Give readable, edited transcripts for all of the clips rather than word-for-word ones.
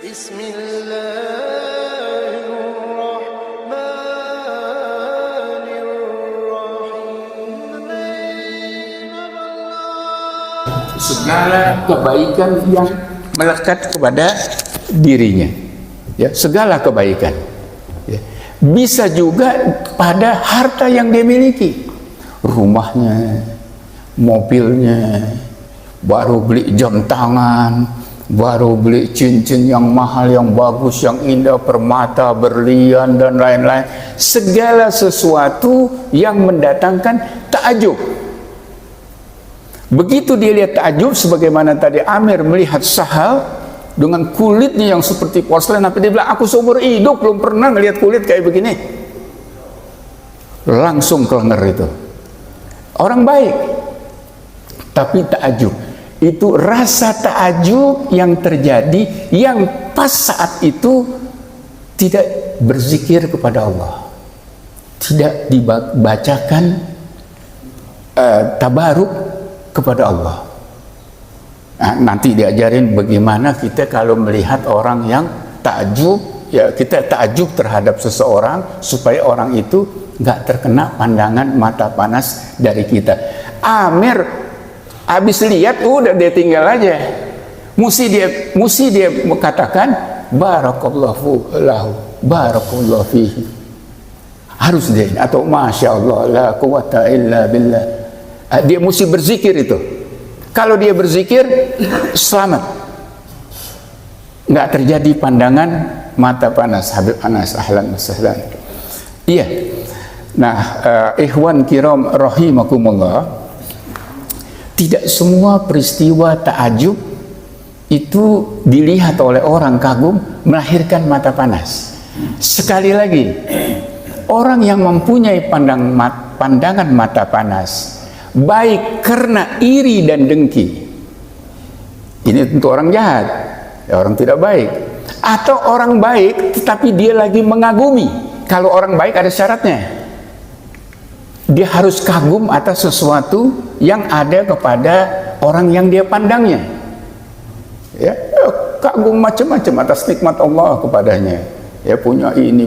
Bismillahirrahmanirrahim. Segala kebaikan yang melekat kepada dirinya, ya, segala kebaikan, ya. Bisa juga pada harta yang dia miliki, rumahnya, mobilnya, baru beli jam tangan, baru beli cincin yang mahal, yang bagus, yang indah, permata, berlian dan lain-lain. Segala sesuatu yang mendatangkan takjub. Begitu dia lihat takjub, sebagaimana tadi Amir melihat Sahal dengan kulitnya yang seperti porselen, tapi dia bilang, aku seumur hidup belum pernah ngelihat kulit kayak begini. Langsung kelenger itu. Orang baik, tapi takjub. Itu rasa takjub yang terjadi, yang pas saat itu tidak berzikir kepada Allah, tidak dibacakan tabaruk kepada Allah. Nah, nanti diajarin bagaimana kita kalau melihat orang yang takjub, ya kita takjub terhadap seseorang supaya orang itu nggak terkena pandangan mata panas dari kita. Amir habis lihat udah dia tinggal aja. Mesti dia katakan barakallahu lahu, barakallahu fihi. Harus dia, atau masya Allah la quwata illa billah. Dia mesti berzikir itu. Kalau dia berzikir, selamat. Nggak terjadi pandangan mata panas. Habib Anas, ahlan wa sahlan. Iya. Nah, ikhwan kiram rahimakumullah, tidak semua peristiwa takjub itu dilihat oleh orang kagum melahirkan mata panas. Sekali lagi, orang yang mempunyai pandangan mata panas, baik karena iri dan dengki, ini tentu orang jahat, ya, orang tidak baik. Atau orang baik tetapi dia lagi mengagumi. Kalau orang baik ada syaratnya, dia harus kagum atas sesuatu yang ada kepada orang yang dia pandangnya, ya, kagum macam-macam atas nikmat Allah kepadanya. Ya, punya ini,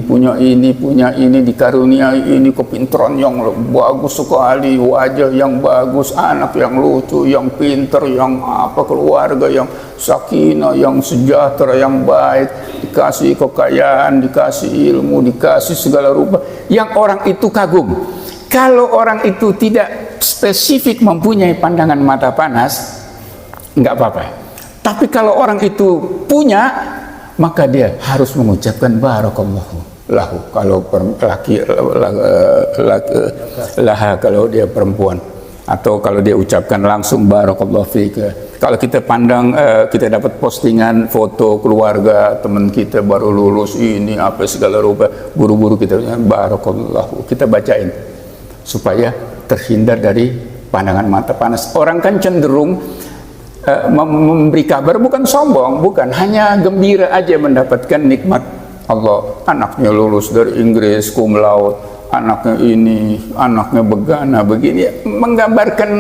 dikaruniai ini, kepintaran yang bagus sekali, wajah yang bagus, anak yang lucu, yang pintar, yang apa, keluarga yang sakinah, yang sejahtera, yang baik, dikasih kekayaan, dikasih ilmu, dikasih segala rupa, yang orang itu kagum. Kalau orang itu tidak spesifik mempunyai pandangan mata panas, nggak apa-apa. Tapi kalau orang itu punya, maka dia harus mengucapkan barakallahu lahu. Kalau laki laha, kalau dia perempuan, atau kalau dia ucapkan langsung barakallahu fika. Kalau kita pandang, kita dapat postingan foto keluarga teman kita baru lulus ini apa segala rupa, buru-buru kita barakallahu, kita bacain supaya terhindar dari pandangan mata panas. Orang kan cenderung memberi kabar bukan sombong, bukan, hanya gembira aja mendapatkan nikmat Allah. Anaknya lulus dari Inggris cum laude, anaknya ini, anaknya begana begini, menggambarkan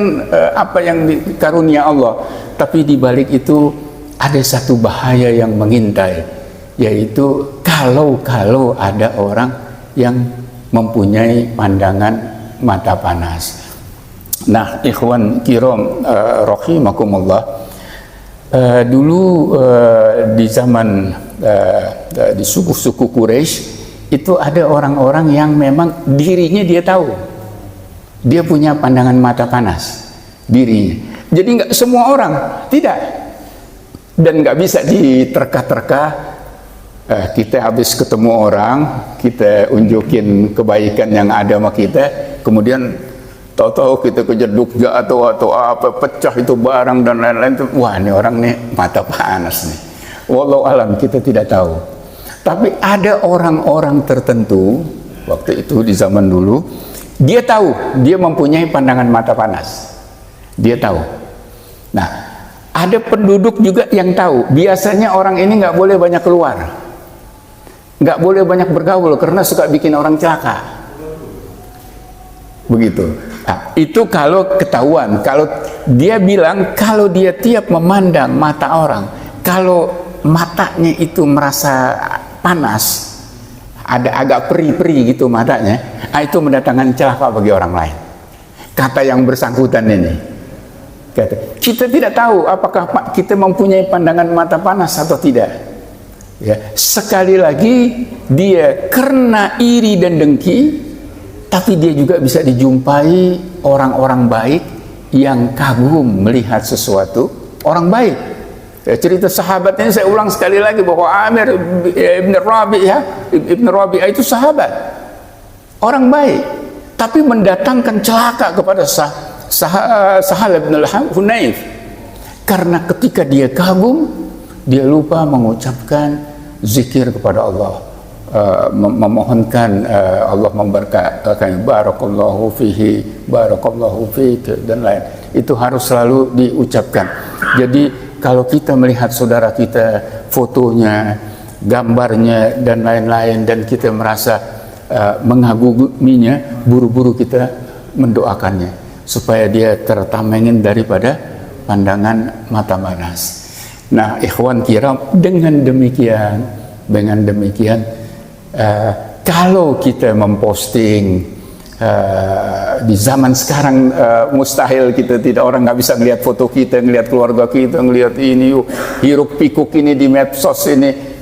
apa yang dikarunia Allah. Tapi di balik itu ada satu bahaya yang mengintai, yaitu kalau ada orang yang mempunyai pandangan mata panas. Nah, ikhwan kiram rahimakumullah, dulu di zaman di suku-suku Quraisy itu ada orang-orang yang memang dirinya dia tahu, dia punya pandangan mata panas dirinya. Jadi nggak semua orang, tidak, dan nggak bisa diterka-terka. Kita habis ketemu orang, kita unjukin kebaikan yang ada sama kita, kemudian tahu-tahu kita kejeduk atau apa, pecah itu barang dan lain-lain. Wah, ini orang nih mata panas nih. Wallahu alam, kita tidak tahu. Tapi ada orang-orang tertentu waktu itu di zaman dulu, dia tahu, dia mempunyai pandangan mata panas. Dia tahu. Nah, ada penduduk juga yang tahu. Biasanya orang ini nggak boleh banyak keluar, nggak boleh banyak bergaul karena suka bikin orang celaka. Begitu. Nah, itu kalau ketahuan. Kalau dia bilang, kalau dia tiap memandang mata orang, kalau matanya itu merasa panas, ada agak peri-peri gitu matanya, itu mendatangkan celaka bagi orang lain. Kata yang bersangkutan ini, kita tidak tahu apakah kita mempunyai pandangan mata panas atau tidak. Ya, sekali lagi dia karena iri dan dengki, tapi dia juga bisa dijumpai orang-orang baik yang kagum melihat sesuatu orang baik. Ya, cerita sahabatnya saya ulang sekali lagi bahwa Amir ibn Rabi'ah itu sahabat, orang baik, tapi mendatangkan celaka kepada Sahal bin al-Hunayf, karena ketika dia kagum, dia lupa mengucapkan zikir kepada Allah, memohonkan Allah memberkati, barakallahu fihi, barakallahu fik, dan lain. Itu harus selalu diucapkan. Jadi kalau kita melihat saudara kita, fotonya, gambarnya, dan lain-lain, dan kita merasa mengaguminya, buru-buru kita mendoakannya supaya dia tertamengin daripada pandangan mata panas. Nah, ikhwan kiram, dengan demikian, kalau kita memposting di zaman sekarang, mustahil kita tidak, orang nggak bisa ngelihat foto kita, ngelihat keluarga kita, ngelihat ini hiruk pikuk ini di medsos ini.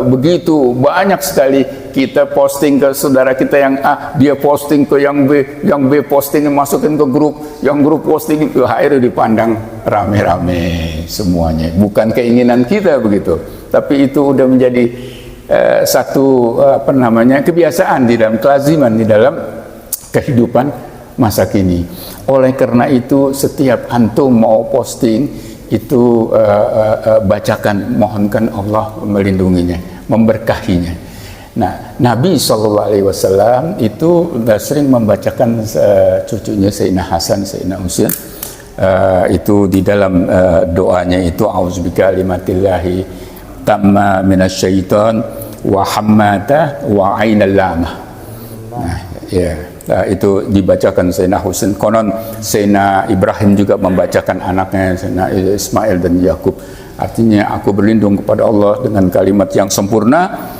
Begitu banyak sekali kita posting ke saudara kita yang A, dia posting ke yang B posting masukin ke grup, yang grup posting ke akhirnya dipandang rame-rame semuanya. Bukan keinginan kita begitu, tapi itu udah menjadi satu kebiasaan di dalam, kelaziman di dalam kehidupan masa kini. Oleh karena itu, setiap antum mau posting itu bacakan, mohonkan Allah melindunginya, memberkahinya. Nah, Nabi SAW itu sering membacakan cucunya Sayyidina Hasan, Sayyidina Husain, itu di dalam doanya itu, a'udzubika kalimatillahi tamma minasyaiton wa hammata wa ainal lamah. Nah, ya. Itu dibacakan Sayyidina Husain. Konon Sayyidina Ibrahim juga membacakan anaknya Sayyidina Ismail dan Yakub. Artinya, aku berlindung kepada Allah dengan kalimat yang sempurna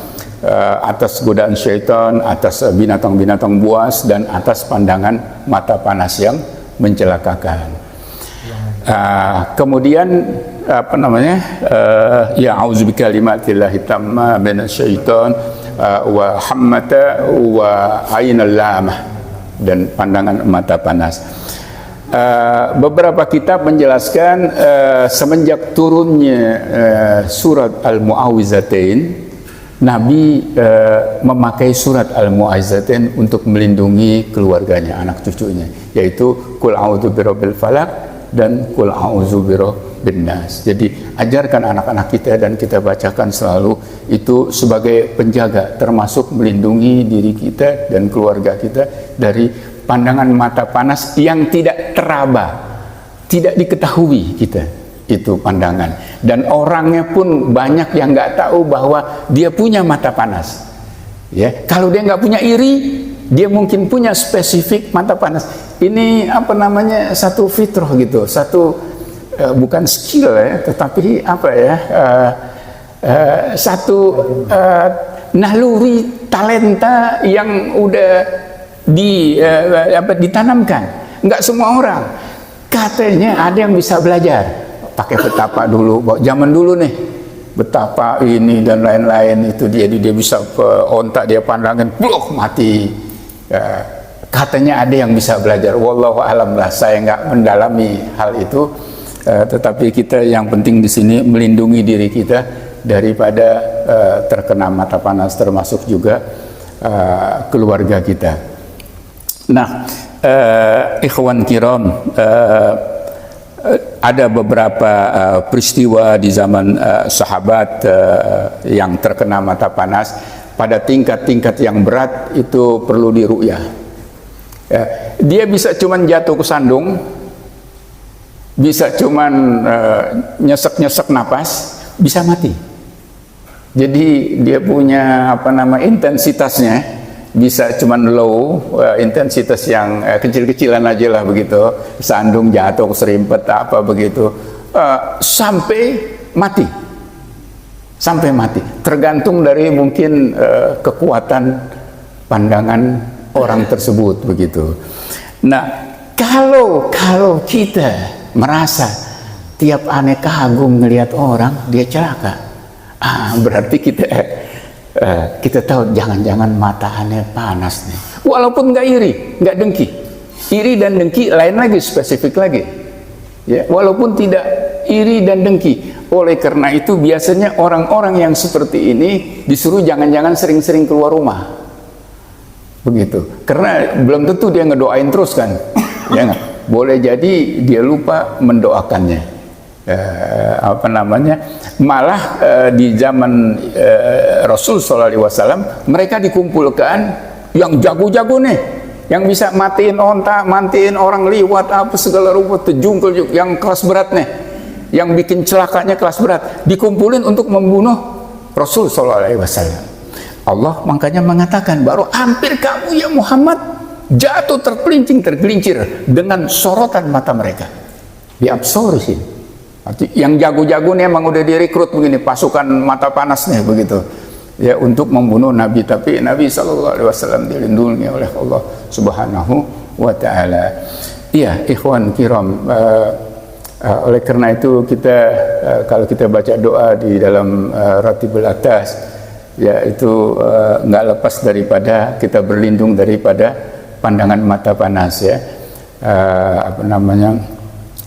atas godaan syaitan, atas binatang-binatang buas, dan atas pandangan mata panas yang mencelakakan. Kemudian ya a'udzubika kalimatillahi tamma minasyaiton wa hammata wa ainal lamah, dan pandangan mata panas. Beberapa kitab menjelaskan semenjak turunnya surat Al-Mu'awwizatain, Nabi memakai surat Al-Mu'awwizatain untuk melindungi keluarganya, anak cucunya, yaitu Qul a'udzu birabbil falaq dan Qul a'udzu birabbin nas. Jadi ajarkan anak-anak kita dan kita bacakan selalu, itu sebagai penjaga, termasuk melindungi diri kita dan keluarga kita dari pandangan mata panas yang tidak teraba, tidak diketahui kita itu pandangan, dan orangnya pun banyak yang nggak tahu bahwa dia punya mata panas. Ya, kalau dia nggak punya iri, dia mungkin punya spesifik mata panas. Ini satu fitrah gitu, satu bukan skill ya, tetapi satu naluri talenta yang udah ditanamkan. Nggak semua orang. Katanya ada yang bisa belajar pakai petapa dulu, zaman dulu nih, betapa ini dan lain-lain itu, dia bisa ontak, dia pandangin blok mati. Katanya ada yang bisa belajar. Wallahu alam lah, saya nggak mendalami hal itu. Tetapi kita yang penting di sini melindungi diri kita daripada terkena mata panas, termasuk juga keluarga kita. Nah, ikhwan kiram, ada beberapa peristiwa di zaman sahabat yang terkena mata panas pada tingkat-tingkat yang berat, itu perlu diru'yah. Ya, dia bisa cuman jatuh ke sandung, bisa cuman nyesek-nyesek napas, bisa mati. Jadi dia punya intensitasnya bisa cuman low, intensitas yang kecil-kecilan aja lah begitu, sandung, jatuh, keserimpet begitu, sampai mati. sampai mati. Tergantung dari mungkin kekuatan pandangan orang tersebut begitu. Nah, kalau kita merasa tiap aneh kagum ngelihat orang dia celaka, berarti kita tahu jangan-jangan mata aneh panas nih. Walaupun nggak iri, nggak dengki. Iri dan dengki lain lagi, spesifik lagi. Ya, walaupun tidak iri dan dengki. Oleh karena itu biasanya orang-orang yang seperti ini disuruh jangan-jangan sering-sering keluar rumah. Begitu. Karena belum tentu dia ngedoain terus kan. Ya nggak? Boleh jadi dia lupa mendoakannya. Malah di zaman Rasul SAW mereka dikumpulkan yang jago-jago nih, yang bisa matiin onta, matiin orang liwat apa segala rupa, terjungkul, yang kelas berat nih, yang bikin celakanya kelas berat, dikumpulin untuk membunuh Rasul SAW. Allah makanya mengatakan, baru hampir kamu ya Muhammad jatuh tergelincir dengan sorotan mata mereka, diabsorisi. Yang jago-jago nih emang udah direkrut begini, pasukan mata panas nih begitu ya, untuk membunuh Nabi. Tapi Nabi SAW dilindungi oleh Allah Subhanahu wa Ta'ala. Iya, ikhwan kiram, oleh karena itu kita kalau kita baca doa di dalam Ratibul Atas, ya itu nggak lepas daripada kita berlindung daripada pandangan mata panas ya.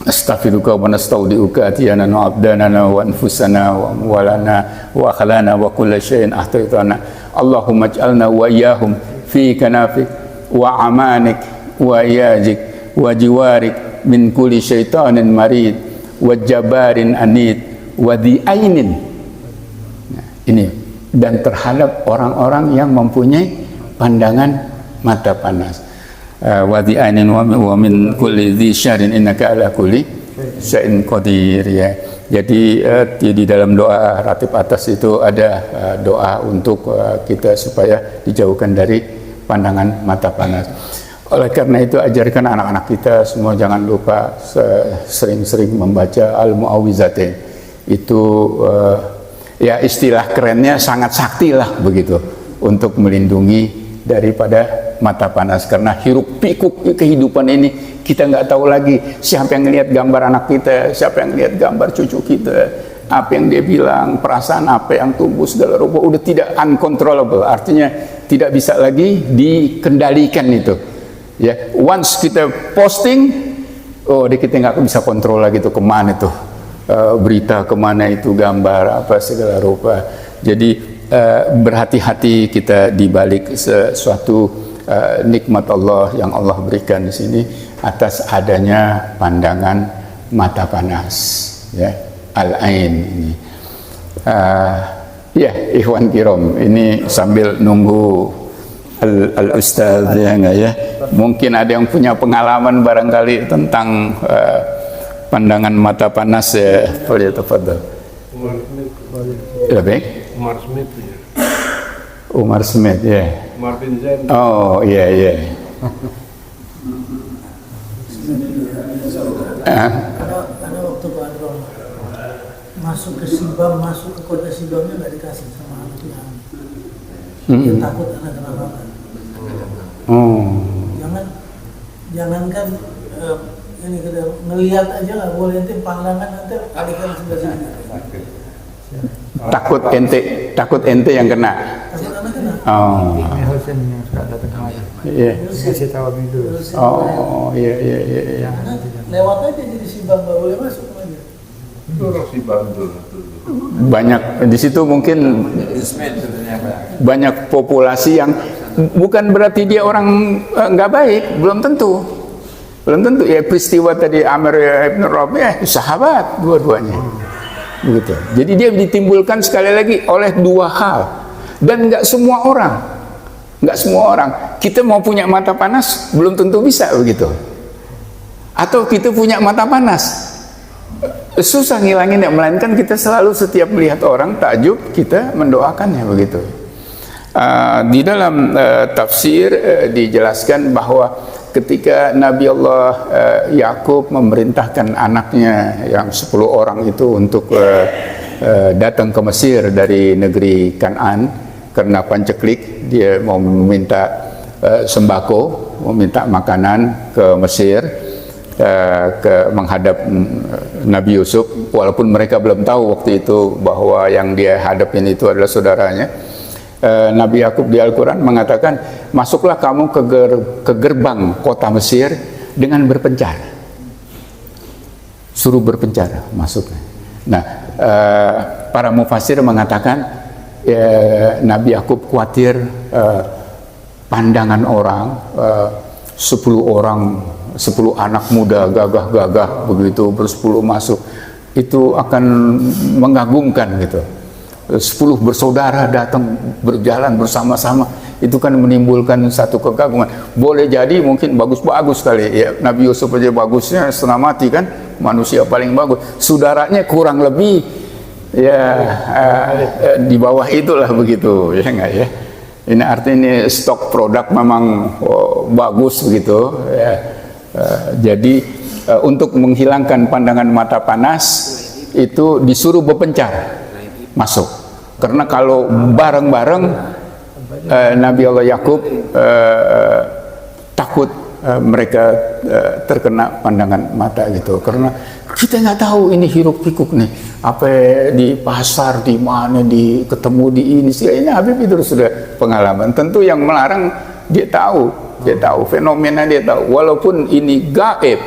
Astaghfiruka wa nastaudiuka atiyana wa abdanana wa anfusana wa amwalana wa akhlana wa kulla syai'in ahtaitana. Allahumma ij'alna wa iyyahum fi kanafik wa amanik wa iyajik wa jiwarik min kulli syaitanin marid wa jabarin anid wa dhi'ainin. Nah, ini dan terhadap orang-orang yang mempunyai pandangan mata panas. Wa dhi'ainin wa min kulli dhi syarrin innaka ala kulli syai'in qadir ya. Jadi di dalam doa ratib atas itu ada doa untuk kita supaya dijauhkan dari pandangan mata panas. Oleh karena itu ajarkan anak-anak kita semua jangan lupa sering-sering membaca Al-Mu'awwizatain. Itu ya istilah kerennya sangat sakti lah begitu untuk melindungi daripada mata panas. Karena hiruk pikuk kehidupan ini kita nggak tahu lagi siapa yang ngelihat gambar anak kita, siapa yang ngelihat gambar cucu kita, apa yang dia bilang, perasaan apa yang tumbuh segala rupa udah tidak uncontrollable, artinya tidak bisa lagi dikendalikan itu ya. Once kita posting, kita nggak bisa kontrol lagi tuh kemana tuh berita, kemana itu gambar apa segala rupa. Jadi berhati-hati kita di balik sesuatu nikmat Allah yang Allah berikan di sini atas adanya pandangan mata panas ya, al-ain ini. Ya ikhwan kiram, ini sambil nunggu al-ustadz ya enggak ya, mungkin ada yang punya pengalaman barangkali tentang pandangan mata panas ya. Boleh tafadhal. Ya baik. Umar Smith ya. Umar Smith ya. Martin Zen. Oh iya iya. Karena waktu Pak Andro masuk ke Sibam, masuk ke kota Sibamnya nggak dikasih sama anak yang dia takut anak kenapa-napa. Jangankan ini kita ngelihat aja nggak boleh, nanti pandangan nanti alihkan sebelah sini. Takut ente yang kena. Takut anak kena. Oh. Ini Husain yang suka datang kemari. Iya. Kasih tahu dulu. Oh iya. Karena lewat aja jadi Sibam nggak boleh masuk aja. Itu orang Sibam dulu. Banyak di situ mungkin banyak populasi yang bukan berarti dia orang nggak baik, belum tentu ya. Peristiwa tadi Amr ibn Rabi'ah sahabat dua-duanya begitu. Jadi dia ditimbulkan sekali lagi oleh dua hal, dan nggak semua orang kita mau punya mata panas belum tentu bisa begitu, atau kita punya mata panas susah ngilangin ya, melainkan kita selalu setiap melihat orang takjub kita mendoakannya begitu. Di dalam tafsir dijelaskan bahwa ketika Nabi Allah Yakub memerintahkan anaknya yang 10 orang itu untuk datang ke Mesir dari negeri Kan'an karena panceklik, dia mau meminta sembako, meminta makanan ke Mesir, menghadap Nabi Yusuf, walaupun mereka belum tahu waktu itu bahwa yang dia hadapin itu adalah saudaranya. Nabi Yakub di Al-Quran mengatakan, masuklah kamu ke gerbang kota Mesir dengan berpencar, suruh berpencar masuk. Nah, para mufassir mengatakan Nabi Yakub khawatir pandangan orang, 10 anak muda gagah-gagah begitu bersepuluh masuk, itu akan mengagumkan gitu. 10 bersaudara datang berjalan bersama-sama, itu kan menimbulkan satu kekaguman. Boleh jadi mungkin bagus-bagus kali ya, Nabi Yusuf aja bagusnya setengah mati kan, manusia paling bagus, saudaranya kurang lebih ya di bawah itulah begitu ya, enggak ya. Ini artinya stok produk memang bagus begitu ya. Jadi untuk menghilangkan pandangan mata panas itu disuruh berpencar masuk. Karena kalau bareng-bareng Nabi Allah Yakub takut mereka terkena pandangan mata gitu. Karena kita nggak tahu ini hiruk pikuk nih, apa di pasar, di mana, ketemu di ini sih. Ini Habib itu sudah pengalaman. Tentu yang melarang dia tahu fenomena, dia tahu. Walaupun ini gaib,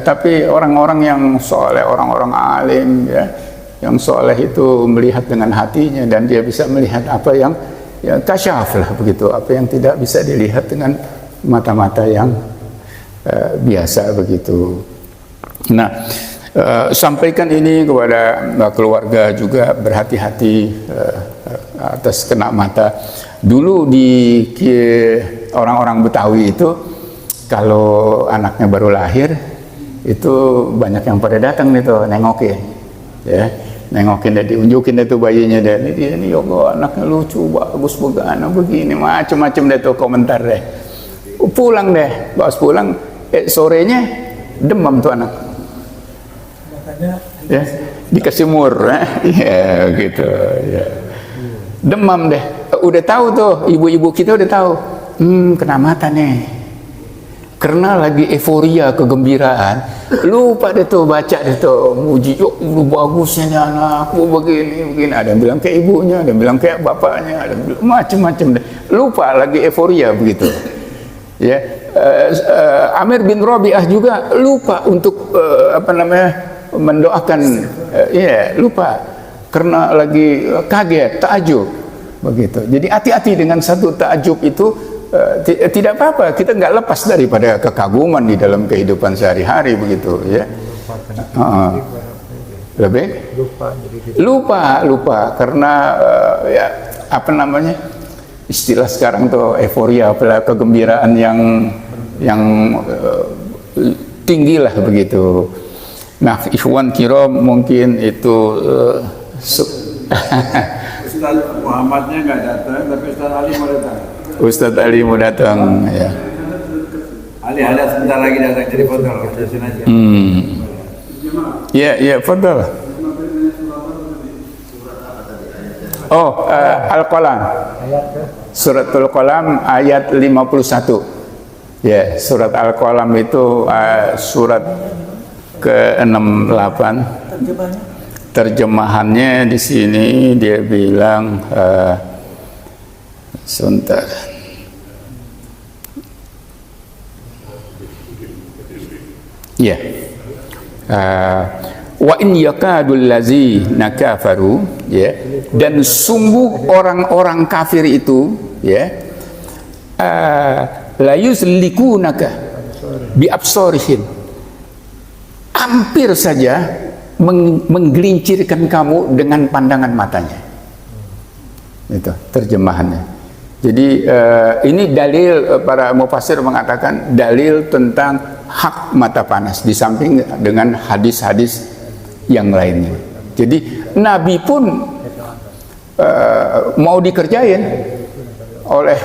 tapi orang-orang yang soleh, orang-orang alim ya, yang soleh itu melihat dengan hatinya, dan dia bisa melihat apa yang ya, kasyaf lah begitu, apa yang tidak bisa dilihat dengan mata-mata yang biasa begitu. Nah, sampaikan ini kepada keluarga juga, berhati-hati atas kena mata. Dulu di orang-orang Betawi itu kalau anaknya baru lahir itu banyak yang pada datang itu nengokin ya, nengokin dan diunjukin itu bayinya, dan ini ya Allah anaknya lucu, bagus, begini macam-macam deh tuh komentar deh. Pulang deh, pas pulang sorenya demam tuh anak, Makanya ya dikasih mur ya gitu ya, demam deh. Udah tahu tuh, ibu-ibu kita udah tahu, kena mata nih, karena lagi euforia, kegembiraan, lupa deh tuh baca deh tuh muji, yuk lu bagusnya anakku begini, ada yang bilang kayak ibunya, ada yang bilang kayak bapaknya, ada yang bilang macam-macam deh, lupa lagi euforia begitu ya. Amir bin Rabi'ah juga lupa untuk mendoakan, ya lupa karena lagi kaget, takjub begitu. Jadi hati-hati dengan satu takjub itu. Tidak apa-apa, kita nggak lepas daripada kekaguman di dalam kehidupan sehari-hari begitu ya. Lebih lupa karena ya apa namanya, istilah sekarang tuh euforia, kegembiraan yang tinggi lah begitu. Nah, ikhwan kiram mungkin itu Ustaz Muhammadnya nggak datang, tapi Ustaz Ali mau datang. Ustadz Ali mau datang ya. Ali ada sebentar lagi datang, jadi foto terusin aja. Ya, fadal. Oh, Al-Qalam. Suratul Qalam ayat 51. Ya, surat Al-Qalam itu surat ke-68. Terjemahannya di sini dia bilang sebentar. Ya. Wa in yakadul ladzina kafaru, ya, dan sungguh orang-orang kafir itu ya, la yuzlikunaka bi absarihim, hampir saja menggelincirkan kamu dengan pandangan matanya. Itu terjemahannya. Jadi ini dalil, para mufassir mengatakan dalil tentang hak mata panas di samping dengan hadis-hadis yang lainnya. Jadi Nabi pun mau dikerjain oleh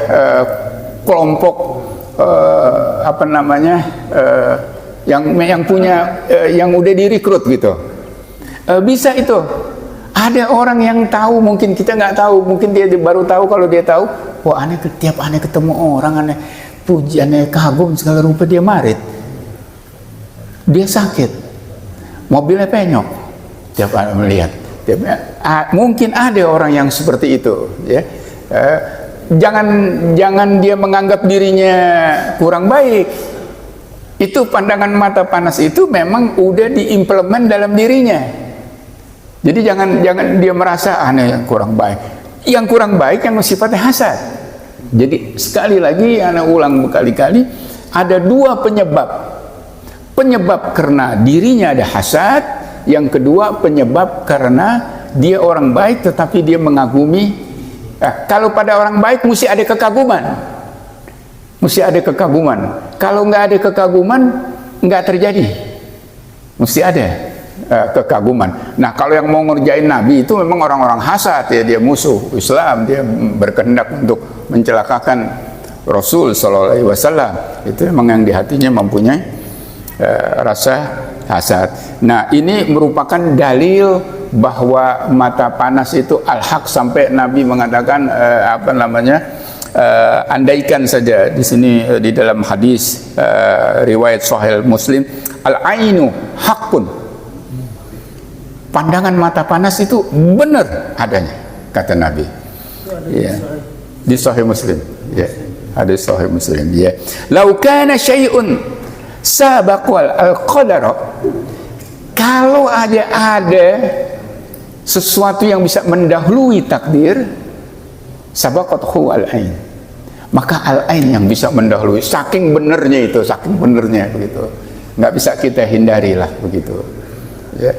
kelompok yang punya yang udah direkrut gitu. Bisa itu Ada orang yang tahu, mungkin kita nggak tahu, mungkin dia baru tahu. Kalau dia tahu, wah tiap aneh ketemu orang, aneh puji, aneh kagum segala rupa, dia marit, dia sakit, mobilnya penyok, tiap aneh melihat. Mungkin ada orang yang seperti itu, ya. Jangan dia menganggap dirinya kurang baik. Itu pandangan mata panas itu memang udah diimplement dalam dirinya. Jadi jangan dia merasa aneh yang kurang baik. Yang kurang baik yang sifatnya hasad. Jadi sekali lagi anak ulang berkali-kali, ada dua penyebab. Penyebab karena dirinya ada hasad, yang kedua penyebab karena dia orang baik tetapi dia mengagumi. Kalau pada orang baik mesti ada kekaguman. Mesti ada kekaguman. Kalau nggak ada kekaguman, nggak terjadi. Mesti ada kekaguman. Nah, kalau yang mau ngerjain Nabi itu memang orang-orang hasad, ya, dia musuh Islam, dia berkehendak untuk mencelakakan Rasul Sallallahu Alaihi Wasallam. Itu memang yang di hatinya mempunyai rasa hasad. Nah, ini merupakan dalil bahwa mata panas itu al-haq, sampai Nabi mengatakan andaikan saja di sini di dalam hadis riwayat Sahih Muslim, al-ainu haqqun, pandangan mata panas itu benar adanya, kata Nabi. Ya, di Sahih Muslim, ya, ada Sahih Muslim, ya. Lau kana syai'un sabaqal al-qadar, kalau ada sesuatu yang bisa mendahului takdir, sabaqathu al-ain, maka al-ain yang bisa mendahului. Saking benernya itu, saking benernya begitu, nggak bisa kita hindari lah begitu, ya.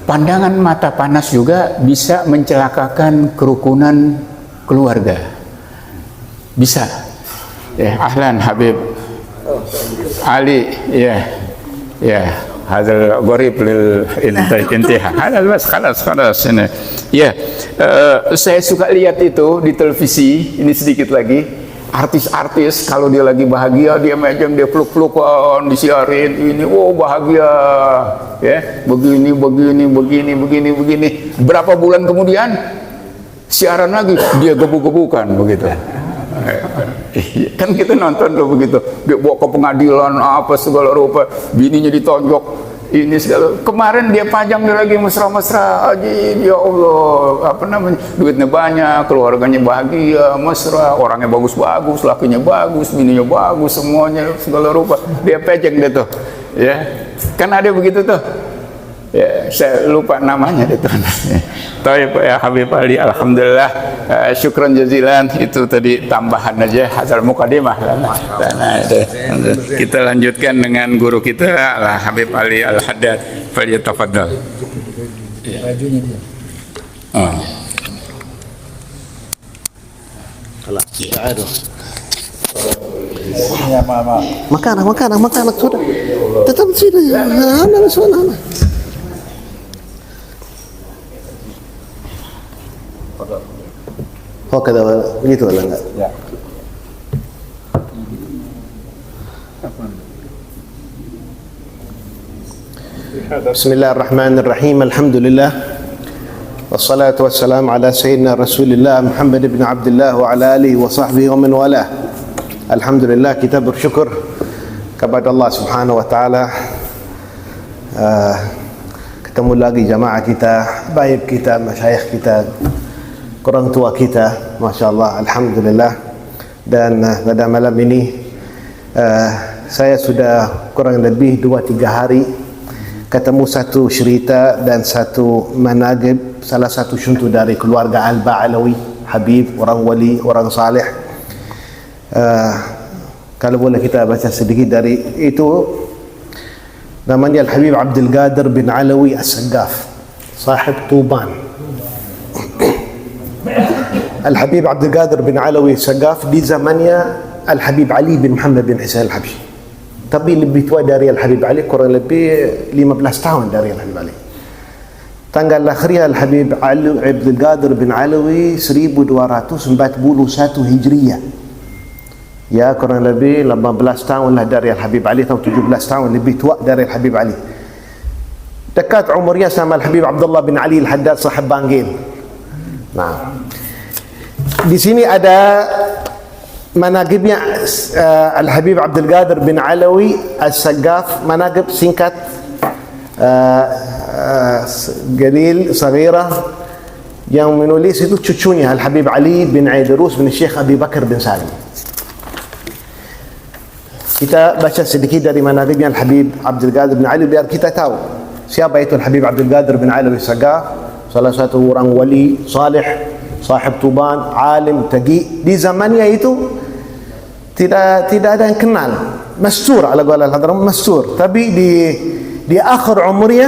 Pandangan mata panas juga bisa mencelakakan kerukunan keluarga, bisa, ya. Ahlan Habib Ali, ya, ya, hadal gharib lil intiha, hadal bas, khalas ini, ya. Saya suka lihat itu di televisi, ini sedikit lagi, artis-artis kalau dia lagi bahagia, dia macam dia peluk-pelukan, disiarin ini, oh bahagia, ya, begini, berapa bulan kemudian siaran lagi, dia gebuk-gebukan begitu. Kan kita nonton tuh begitu, dia bawa ke pengadilan apa segala rupa, bininya ditonjok ini segala. Kemarin dia pajang dia lagi mesra-mesra, ya Allah, apa namanya, duitnya banyak, keluarganya bahagia, mesra, orangnya bagus-bagus, lakinya bagus, bininya bagus, semuanya segala rupa, dia pajang dia tuh, ya. Kan ada begitu tuh, ya, saya lupa namanya itu. Taib ya Habib Ali, alhamdulillah, syukran jazilan. Itu tadi tambahan aja hasil mukadimah. Nah, kita lanjutkan dengan guru kita Habib Ali Al-Haddad. Falyatafaddal. Bajunya dia. خلاص تعالوا Ya, mama. مكانك sudah tetap sini انا مسؤول انا هكذا begitu ولا enggak? Ya. بسم الله الرحمن الرحيم الحمد لله والصلاة والسلام على سيدنا رسول الله محمد بن عبد الله وعلى آله وصحبه ومن والاه. Alhamdulillah, kita bersyukur kepada Allah Subhanahu wa taala, ketemu lagi jamaah kita, baik kita, masyayikh kita, orang tua kita, masya-Allah, alhamdulillah. Dan pada malam ini saya sudah kurang lebih 2-3 hari ketemu satu cerita dan satu managib salah satu syuntu dari keluarga Al-Ba'alawi, Habib, orang wali, orang saleh. Kalau boleh kita baca sedikit dari itu. Namanya Al-Habib Abdul Qadir bin Alawi As-Saggaf, sahib Tuban. Al-Habib Abdul Qadir bin Alawi As-Saggaf di zamannya Al-Habib Ali bin Muhammad bin Hisan Al-Habsyi, tapi lebih tua dari Al-Habib Ali, kurang lebih 15 tahun dari Al-Habib Ali. Tanggal lahirnya Al-Habib Abdul Qadir bin Alawi 1241 Hijriyah. Ya, kurang lebih 18 tahun lah dari Al-Habib Ali, atau 17 tahun lebih tua dari Al-Habib Ali. dekat umurnya sama Al-Habib Abdullah bin Ali Al-Haddad sahib Bangil. Nah, di sini ada manaqibnya Al-Habib Abdul Qadir bin Alawi As-Saggaf, manaqib singkat Galil Saghirah, yang menulis itu cucunya Al-Habib Ali bin Aidarus bin Syekh Abi Bakar bin Salim. Kita baca sedikit dari manaqibnya Al-Habib Abdul Qadir bin Ali biar kita tahu siapa itu Al-Habib Abdul Qadir bin Alawi As-Saggaf. Salah satu orang wali salih, sahib Tuban, alim, taqi. Di zamannya itu tidak ada yang kenal, mastur ala qala al-hadram, mastur. Tapi di akhir umurnya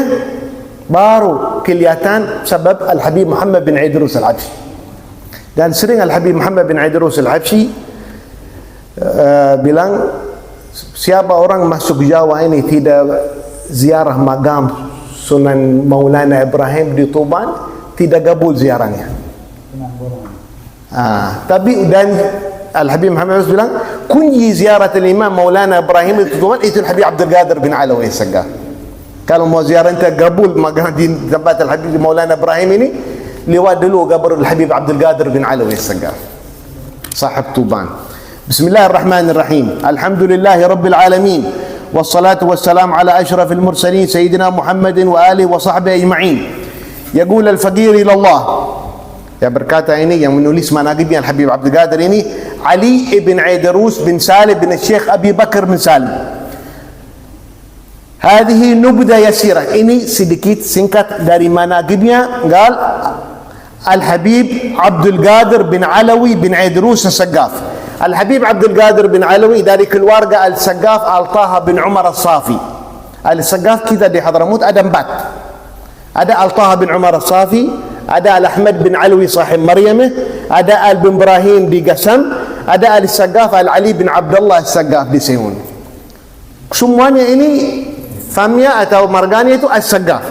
baru kelihatan sebab Al-Habib Muhammad bin Aidarus Al-Habsyi. Dan sering Al-Habib Muhammad bin Aidarus Al-Habsyi bilang, siapa orang masuk Jawa ini tidak ziarah magam Sunan Maulana Ibrahim di Tuban, tidak kabul ziarahnya. Tapi dan Al-Habib Muhammad bilang, kunci ziarah Imam Maulana Ibrahim di Tuban itu Al-Habib Abdul Qadir bin Alawi As-Saggaf. Kalau mau ziarah ente kabul di tempat Al-Habib Maulana Ibrahim ini, lewat dulu kabur Al-Habib Abdul Qadir bin Alawi As-Saggaf, sahib Tuban. Bismillahirrahmanirrahim. Alhamdulillahi Rabbil Alamin. والصلاة والسلام على أشرف المرسلين سيدنا محمد وآله وصحبه أجمعين. يقول الفقير إلى الله. Ya, berkata ini yang menulis manaqibnya Al-Habib Abdul Qadir ini, Ali ibn Aidarus bin Salim bin Syekh Abi Bakar bin Salim. Hadhihi nubda yasirah. Ini sedikit singkat dari manaqibnya. Qal Al-Habib Abdul Qadir bin Alawi bin Aidarus As-Saggaf. Al-Habib Abdul Qadir bin Alawi dari keluarga Al-Saggaf Al-Taha bin Umar As-Safi. Al-Saggaf kita di Hadramut ada 4. Ada Al-Taha bin Umar As-Safi, ada Al-Ahmad bin Alawi sahib Maryamah, ada Al bin Ibrahim di Gasam, ada Al-Saggaf Al-Ali bin Abdullah As-Saggaf di Sehun. Semuanya ini famnya atau marganya itu As-Saggaf.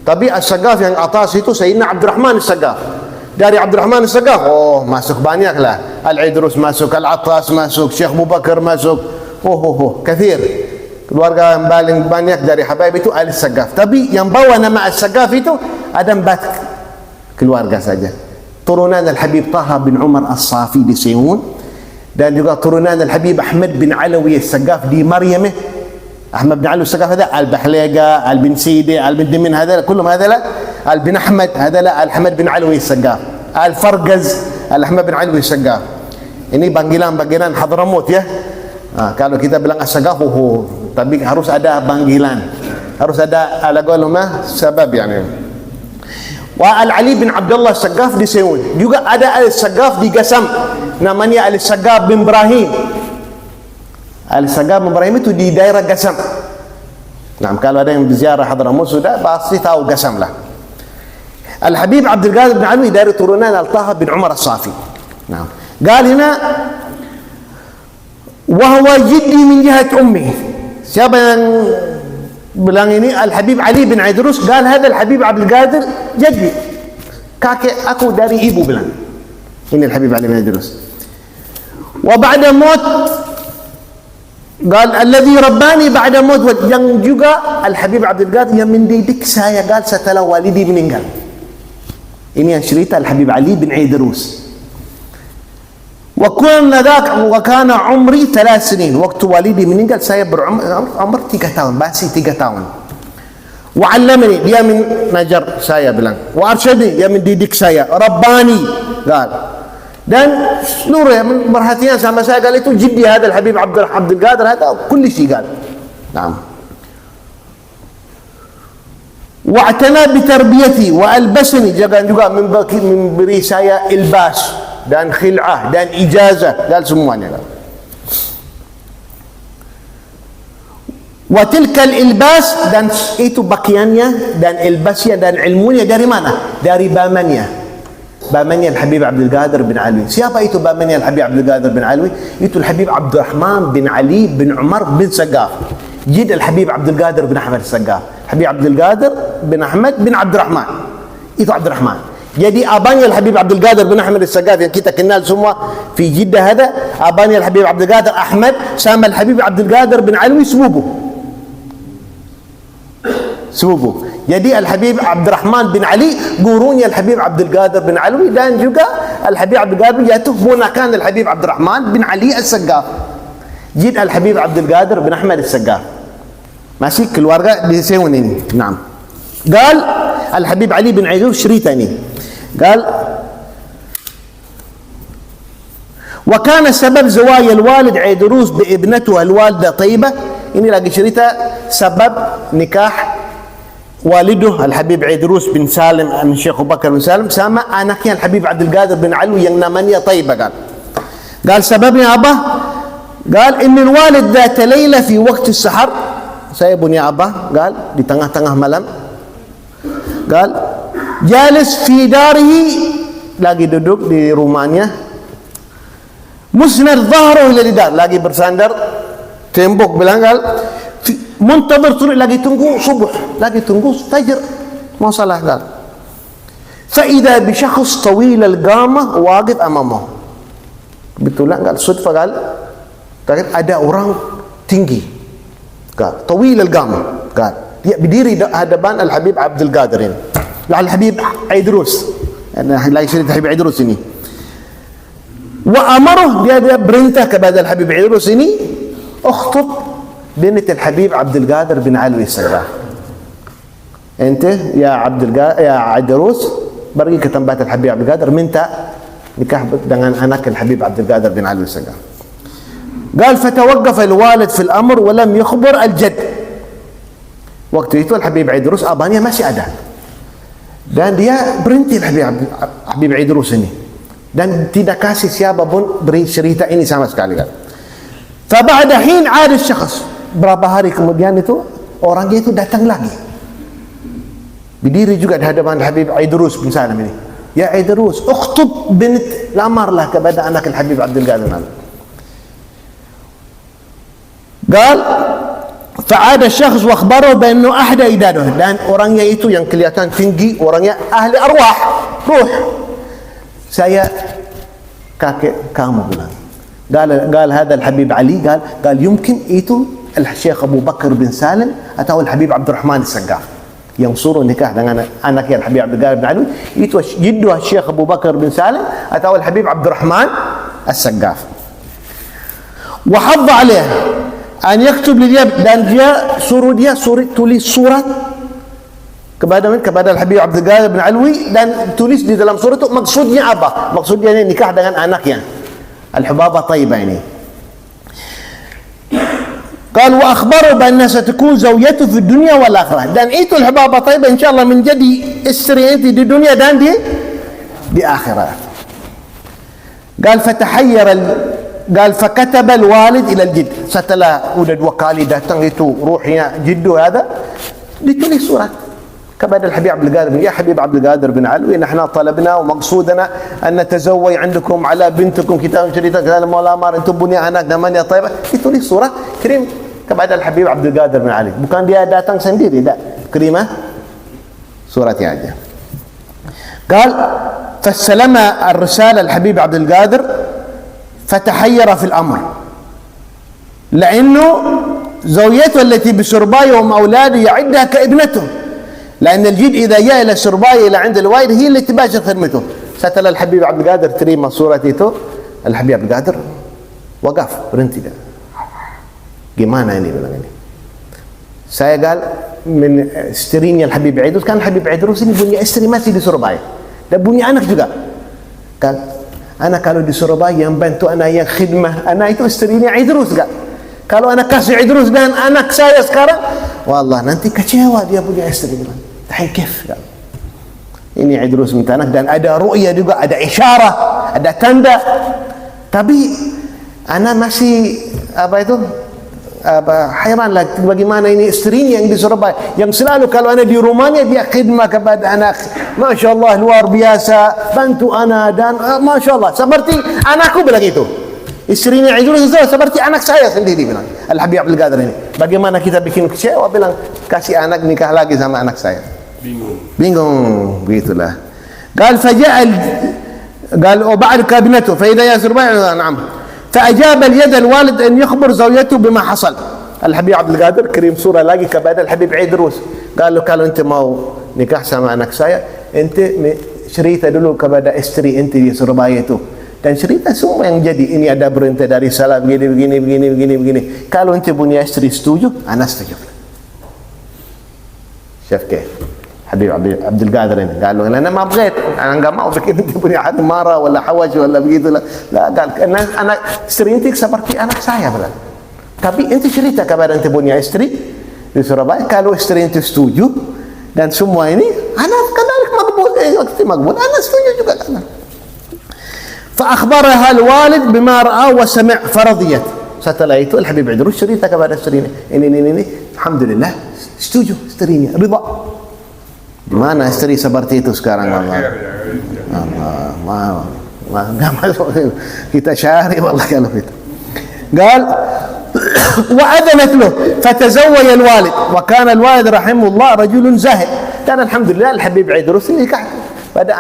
Tapi As-Saggaf yang atas itu Sayyidina Abdurrahman As-Saggaf. Dari Abdurrahman As-Saggaf, masuk banyaklah. Al-Idrus masuk, Al-Attas masuk, Syekh Abu Bakar masuk. Kathir. Keluarga yang paling banyak dari Habaib itu Al-Saggaf. Tapi yang bawa nama Al-Saggaf itu ada 4 keluarga saja. Turunan Al-Habib Taha bin Umar As-Safi di Sehun, dan juga turunan Al-Habib Ahmad bin Alawi As-Saggaf di Maryamah. Ahmad bin Alawi As-Saggaf هذا Al-Bahlega, Al bin Sidi, Al bin Dimin, هذا كلهم هذا Al bin Ahmad, هذا Al-Ahmad bin Alawi As-Saggaf, Al-Fargaz, Al-Ahmad bin Alawi As-Saggaf. Ini panggilan-panggilan Hadramut ya. Kalau kita bilang As-Saggaf, tapi harus ada panggilan, harus ada ala qaulumah sebab yani. Wa Al-Ali bin Abdullah As-Saggaf di Sehun. Juga ada Al-Saggaf di Gasam, namanya Al-Saggaf bin Ibrahim. Al-Saggaf bin Ibrahim itu di daerah Gasam. Nah, kalau ada yang berziarah Hadramut sudah pasti tahu Gasam lah. Al-Habib Abdul Qadir bin Alawi dari turunan Al-Taha bin Umar As-Safi. Nah, قال هنا وهو جدي من جهة أمي. Siapa yang bilang ini? Al-Habib Ali bin Aidarus. قال هذا الحبيب عبد القادر جدي, kakek aku dari ibu bilang. Ini Al-Habib Ali bin Aidarus. وبعد موت قال الذي رباني بعد موت, yang juga Al-Habib Abdul Qadir yang mendidik saya, قال setelah walidi meninggal. Ini yang cerita Al-Habib Ali bin Aidarus. وكان عمري 3 سنين. Waktu walidi meninggal saya berumur 3 tahun, masih 3 tahun. وعلمني, dia menajar saya bilang. وأرشدني, dia mendidik saya. رباني قال, dan seluruh yang perhatian sama saya قال itu جدي هذا الحبيب عبد القادر هذا كل شيء قال. نعم. Wa'tana bi tarbiyati wa albasani, juga memberi saya ilbas dan khil'ah dan ijazah dan semuanya. Wa tilka al-ilbas, dan itu pakaiannya dan ilbasnya dan ilmunya dari mana? Dari bamannya Al-Habib Abdul Qadir bin Alawi. Siapa itu bamannya Al-Habib Abdul Qadir bin Alawi? Itu Al-Habib Abdurrahman bin Ali bin Umar bin Saggaf, jid Al-Habib Abdul Qadir bin Ahmad Saggaf. Habib Abdul Qadir bin Ahmad bin Abdurrahman, itu Abdurrahman. Jadi abangnya Al-Habib Abdul Qadir bin Ahmad As-Saggaf yang kita kenal semua di Jeddah ada, abangnya Al-Habib Abdul Qadir Ahmad sama Al-Habib Abdul Qadir bin Alawi sepupu. sepupu. Jadi Al-Habib Abdurrahman bin Ali gurunya Al-Habib Abdul Qadir bin Alwi, dan juga Al-Habib Abdul Qadir yaitu ponakan Al-Habib Abdurrahman bin Ali As-Saggaf, jid Al-Habib Abdul Qadir bin Ahmad As-Saggaf, masih keluarga di Sehun ini. Naam. Gal Al-Habib Ali bin Aidrus cerita ini. Gal وكان سبب زواج الوالد عيدروس بابنته الوالدة طيبة. Ini lagi cerita sebab nikah waliduh Al-Habib Aidrus bin Salim bin Syekh Abu Bakar bin Salim sama anaknya Al-Habib Abdul Qadir bin Alwi yang namanya Taibah. قال sebabnya apa? قال إن الوالد ذات ليلة في وقت السحر, saya punya abah, قال di tengah-tengah malam, قال جالس في داره, lagi duduk di rumahnya, musnad dhahruhu ila lidar, lagi bersandar tembok belakang, muntazir tuli, lagi tunggu subuh, lagi tunggu fajr, mau salah. قال فإذا بشخص طويل القامة واقف أمامه. Kebetulan قال صدفة, قال ada orang tinggi, قال طويل القامة, قال dia berdiri di hadapan Al-Habib Abdul Qadir ini, Al-Habib Aidrus, lagi cerita Habib Aidrus ini. Wa amaruh, dia berintah kepada Al-Habib Aidrus ini, ukhtub bint Al-Habib Abdul Qadir bin Alwi As-Saggaf. Ente ya Abdul Qadir, ya Aidrus, pergi ke tempat Al-Habib Abdul Qadir, minta nikah dengan anak Al-Habib Abdul Qadir bin Alwi As-Saggaf. قال فتوقف الوالد في الأمر ولم يخبر الجد. Waktu itu Al-Habib Aidrus abahnya masih ada, dan dia berhenti Habib Aidrus ini, dan tidak kasih siapa pun beri cerita ini sama sekali. فبعد حين عاد الشخص, berapa hari kemudian itu orangnya itu datang lagi, berdiri juga di hadapan Habib Aidrus bin Salim ini. Ya Aidrus, ukhtub bint, lamarlah kepada anak Al-Habib Abdul Qadir. قال فعاد الشخص واخبره بانه احدى idadah, dan orangnya itu yang kelihatan tinggi, orangnya ahli arwah, ruh, saya kakek kamu bilang. قال هذا الحبيب علي, قال يمكن itu الشيخ أبو بكر بن سالم atau الحبيب عبد الرحمن السقاف yang suruh nikah dengan anaknya Al-Habib Abdul Qadir bin Alwi, itu jiddu Syekh Abu Bakar bin Salim atau Al-Habib Abdul Rahman As-Saggaf. وحض عليه أن يكتب لليد, dan dia suruh tulis surat kepada Al-Habib Abdul Qadir bin Alwi, dan tulis di dalam surat itu maksudnya apa? Maksudnya ini nikah dengan anaknya Al-Hubabah Taibah ini. قال وأخبره بأنها ستكون زوجته في الدنيا والآخرة, dan itu Al-Hubabah Taibah insyaallah menjadi istri inti di dunia dan di akhirat. قال فتحير قال فكتب الوالد إلى الجد, setelah udah 2 kali datang itu ruhnya jiddu ada, ditulis surat kepada Al-Habib Abdul Qadir bin, ya Habib Abdul Qadir bin Alwi, nahna talabna wa maqsudana an natazawwaj عندكم ala bintikum, kita cerita dalam mulamar itu punya anak namanya Taibah, ditulis surat kirim kepada Al-Habib Abdul Qadir bin Ali, bukan dia datang sendiri, tak, kirim suratnya aja. قال فاستلم الرسالة الحبيب عبد القادر فتحير في الأمر, لأنه زوجته التي بسرباية وأولاده يعدها كابنته, لأن الجد إذا جاء إلى سرباية إلى عند الوالد هي اللي تباشر خدمته. Setelah Al-Habib Abdul Qadir terima surat itu, Al-Habib Abdul Qadir waqaf, berhenti dia. Gimana ini bilang ini? Saya istrinya Al-Habib Aidrus, kan Habib Aidrus ini punya istri masih di Surabaya, dan punya anak juga. Kan anak kalau di Surabaya yang bantu anak yang khidmah, anak itu istrinya Aidrus kan. Kalau anak kasih Aidrus dan anak saya sekarang, wallah nanti kecewa dia punya istri bilang. Tahin kif kan. Ini Aidrus minta anak, dan ada ru'ya juga, ada isyarah, ada tanda. Tapi anak masih hairan lah bagaimana ini istrinya yang di Surabaya, yang selalu kalau anak di rumahnya dia khidmah kepada anak, Masya Allah luar biasa, bantu anak, dan Masya Allah seperti anakku bilang itu, istrinya Aidrus seperti anak saya sendiri bilang Al-Habib Abdul Qadir ini. Bagaimana kita bikin kecewa, bilang kasih anak nikah lagi sama anak saya, bingung begitulah. قال قال وبعد كابنته فإذا يا سربايا نعم. فأجاب اليد الوالد أن يخبر زوجته بما حصل. Al-Habib Abdul Qadir kirim surah lagi kepada Al-Habib Idrus. Kalau ente mau nikah sama anak saya, ente cerita dulu kepada isteri ente di Surabaya itu. Dan cerita semua yang jadi. Ini ada berita dari salah begini. Kalau ente punya isteri setuju, anak setuju. Syaf ke? Habib Abdul Qadir ini. Kalau ana ma bغيت, ana enggak mau bikin ente punya hati marah wala hawaj wala begitulah. La, anak isteri ente seperti anak saya bilang. Tapi ente cerita kepada ente punya istri di Surabaya, kalau istri ente setuju dan semua ini, anak kadang makbul, anak setuju juga kan. Fa akhbaraha al-walid bima ra'a wa sami' faradiyat. Setelah itu Al-Habib Idrus cerita kepada istrinya, ini, alhamdulillah setuju istrinya, ridha. Di mana istri seperti itu sekarang? Allah, enggak masuk kita cari wallah kalau itu. قال وأذنت له فتزوج الوالد وكان الوالد رحمه الله رجل زاهد. كان الحمد لله الحبيب عيدروس نكح بدأ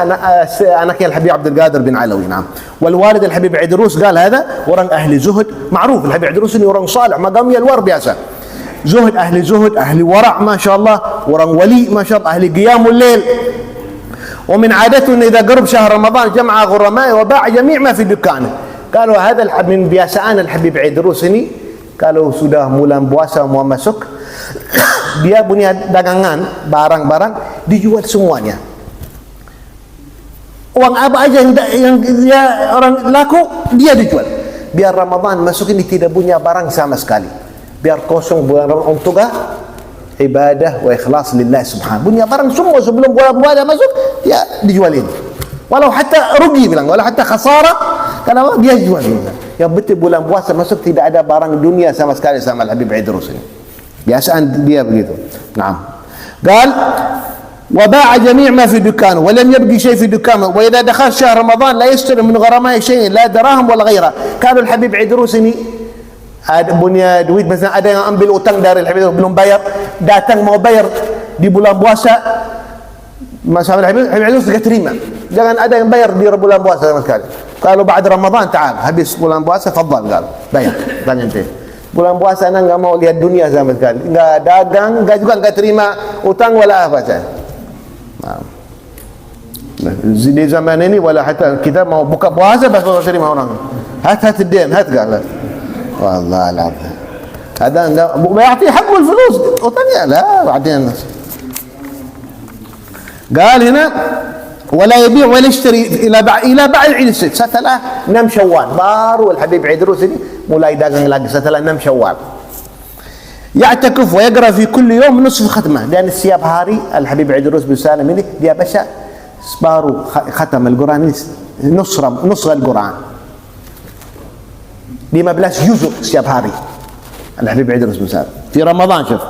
أنك الحبيب عبد القادر بن علوي. نعم. والوالد الحبيب عيدروس قال هذا ورن أهل زهد معروف. الحبيب عيدروس ورن صالح مقام الور بياسا زهد أهل ورع ما شاء الله ورن ولي ما شاء الله أهل قيام الليل. ومن عادته إذا قرب شهر رمضان جمع غرماء وباع جميع ما في دكانه. Kalau ada min biasaan Al-Habib Idrus ini, kalau sudah bulan puasa mau masuk, dia punya dagangan, barang-barang dijual semuanya. Uang apa aja yang dia orang laku, dia dijual. Biar Ramadan masuk ini tidak punya barang sama sekali. Biar kosong bulan untuk ibadah wa ikhlas lillah subhanahu. Punya barang semua sebelum bulan puasa masuk, dia dijualin. Walau hatta rugi bilang, walau hatta khasara, kenapa dia jual. Yang betul bulan puasa masuk tidak ada barang dunia sama sekali sama Al-Habib Idrus ini. Biasaan dia begitu. Naam. قال وباع جميع ما في دكانه ولم يبقي شيء في دكانه وإذا دخل شهر رمضان لا يشتري من غرمائه شيء لا دراهم ولا غيره. Kalau Al-Habib Idrus ini ada punya duit, misalnya ada yang ambil utang dari Al-Habib belum bayar, datang mau bayar di bulan puasa, masalah Al-Habib Idrus tidak terima. Jangan ada yang bayar di bulan puasa sama sekali. Kalau بعد Ramadan ta'al, habis bulan puasa fadhal قال bayar. Tanya ente. Bulan puasa ana enggak mau lihat dunia sama sekali. Enggak dagang, enggak juga enggak terima utang wala apa saja. Nah, di zaman ini wala hatta kita mau buka puasa baru terima orang. Hat الدين hat قال. والله العظيم. هذا enggak يعطي حقه الفلوس. Utangnya lah بعدين. قال هنا ولا يبيع ولا يشتري الى بعد عيد الست. setelah 6 Syawal baru Al-Habib Idrus ini mulai dagang lagi setelah 6 Syawal. يعتكف ويقرأ في كل يوم نصف ختمة. dan setiap hari Al-Habib Idrus bin Salim ini dia baca separuh khatam Al-Quran ini, nusra Al-Quran 15 juzuk setiap hari Al-Habib Idrus bin Salim di Ramadan. Syuf,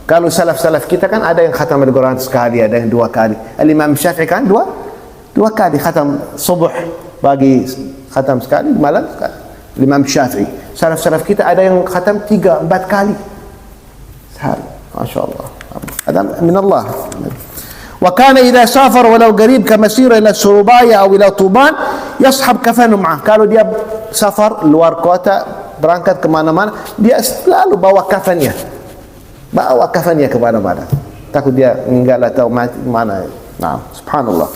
kalau salaf kita kan ada yang khatam Al-Quran sekali, ada yang 2 kali. Al-Imam Syafi'i kan dua kali khatam subuh, bagi khatam sekali, malam sekali. Imam Syafi'i. Salaf kita ada yang khatam 3-4 kali sehari. Masya-Allah. Ada min Allah. Wa kana idza safar walau qarib kamasira ila Surabaya atau ila Tuban yashab kafanu ma'ah. Kalau dia safar luar kota, berangkat ke mana-mana, dia selalu bawa kafannya. Bawa kafannya kemana-mana, takut dia meninggal atau mati mana. Nah, subhanallah.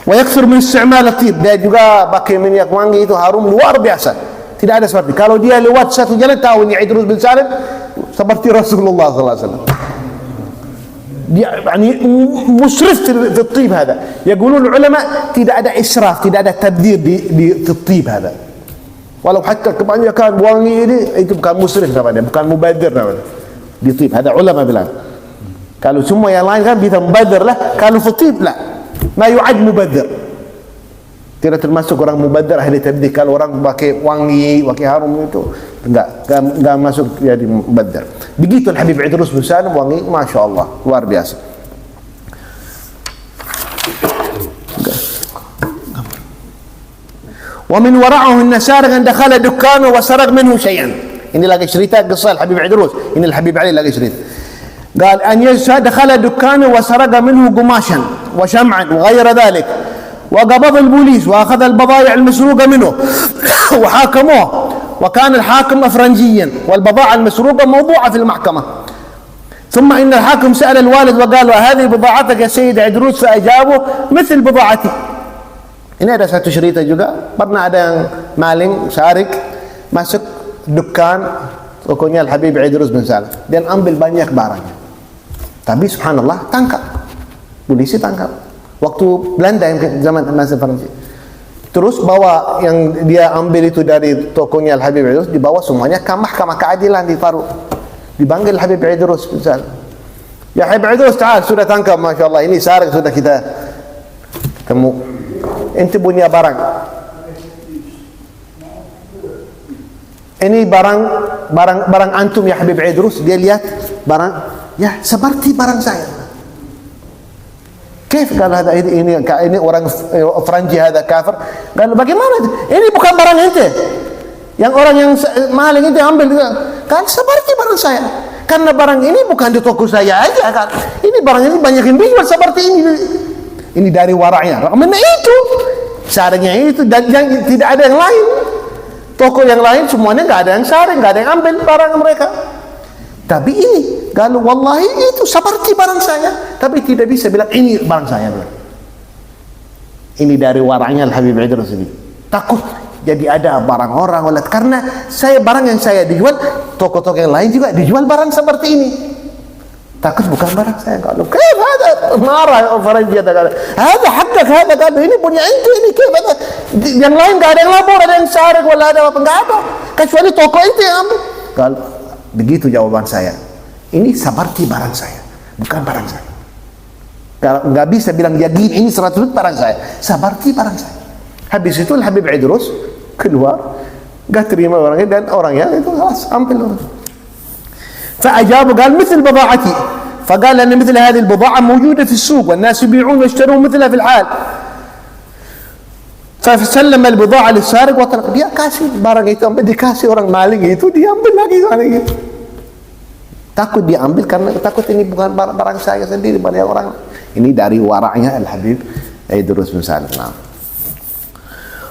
Wa yakthur min isti'mal at-tib. Dia juga pakai minyak wangi itu harum luar biasa. Tidak ada seperti kalau dia lewat satu jalan tahu ini Idrus bin Salim seperti Rasulullah sallallahu alaihi wasallam. Dia yani musrif fi at-tib hada. Yaqulun ulama tidak ada israf, tidak ada tabdir di at-tib hada. Walau hatta kebanyakan wangi ini itu bukan musrif namanya, bukan mubadir namanya. Di tib ada ulama bilang kalau semua yang lain kan bisa mubadir lah, kalau tib lah ma yu'ad mubadir, tidak termasuk orang mubadir ahli tabdil. Kalau orang pakai wangi, pakai harum itu enggak masuk jadi mubadir. Begitu Al-Habib Idrus bin Salim wangi, masya-Allah, luar biasa. ومن ورعه النسارق أن دخل دكانه وسرق منه شيئا. ini lagi cerita kisah Al-Habib Idrus. Ini Al-Habib Ali lagi cerita. قال أن دخل دكانه وسرق منه قماشا وشمعا وغير ذلك وقبض البوليس وأخذ البضائع المسروقة منه وحاكموه وكان الحاكم أفرنجيا والبضاعة المسروقة موضوعة في المحكمة. ثم إن الحاكم سأل الوالد وقال له هذه بضاعتك يا سيد عيدروس؟ فأجابه مثل بضاعتي. Ini ada satu cerita juga, pernah ada yang maling, syarik, masuk dukkan tokonya Al-Habib Idrus bin Salim, dan ambil banyak barangnya. Tapi subhanallah, tangkap. Polisi tangkap. Waktu Belanda yang zaman masa Perancis. Terus bawa yang dia ambil itu dari tokonya Al-Habib Idrus, dibawa semuanya ke mahkamah keadilan di Paru. Dipanggil Habib Idrus bin Salim. Ya Habib Idrus, ta'al, sudah tangkap, Masya Allah, ini syarik sudah kita temu. Ente punya barang. Ini barang antum ya Habib Idrus. Dia lihat barang, ya seperti barang saya. Kif kalau ada ini orang Franji ada kafir. Kalau bagaimana? Ini bukan barang ente. Yang orang yang maling itu ambil kan seperti barang saya. Karena barang ini bukan di toko saya aja kan. Ini barang ini banyak yang dijual seperti ini. Ini dari waranya. Mana itu? Saringnya itu dan yang tidak ada yang lain. Toko yang lain semuanya nggak ada yang saring, nggak ada yang ambil barang mereka. Tapi ini, kalau wallahi itu seperti barang saya, tapi tidak bisa bilang ini barang saya. Ini dari waranya Al-Habib Idrus ini. Takut jadi ada barang orang oleh karena saya barang yang saya dijual, toko-toko yang lain juga dijual barang seperti ini. Takut bukan barang saya. Kalau kif ada marah orang dia kata, ada hakak, ada kata ini punya ente, ini kif ada. Yang lain nggak ada yang lapor, ada yang sarik, wala ada apa, nggak ada. Kecuali toko ente yang ambil. Kalau begitu jawaban saya, ini seperti barang saya, bukan barang saya. Kalau nggak bisa bilang jadi ini 100% barang saya, seperti barang saya. Habis itu Habib Idrus keluar, nggak terima orangnya dan orangnya itu kelas ambil orang. فأجابوا قال مثل بضاعتي، فقال أن مثل هذه البضاعة موجودة في السوق والناس يبيعون ويشترون مثلها في الحال. فسلم البضاعة للسارق وطلق. Dia kasih barang itu, dikasih orang maling itu, dia ambil lagi barang itu. Takut dia ambil karena takut ini bukan barang saya sendiri, barang orang. Ini dari waranya Al-Habib Idrus bin Salim.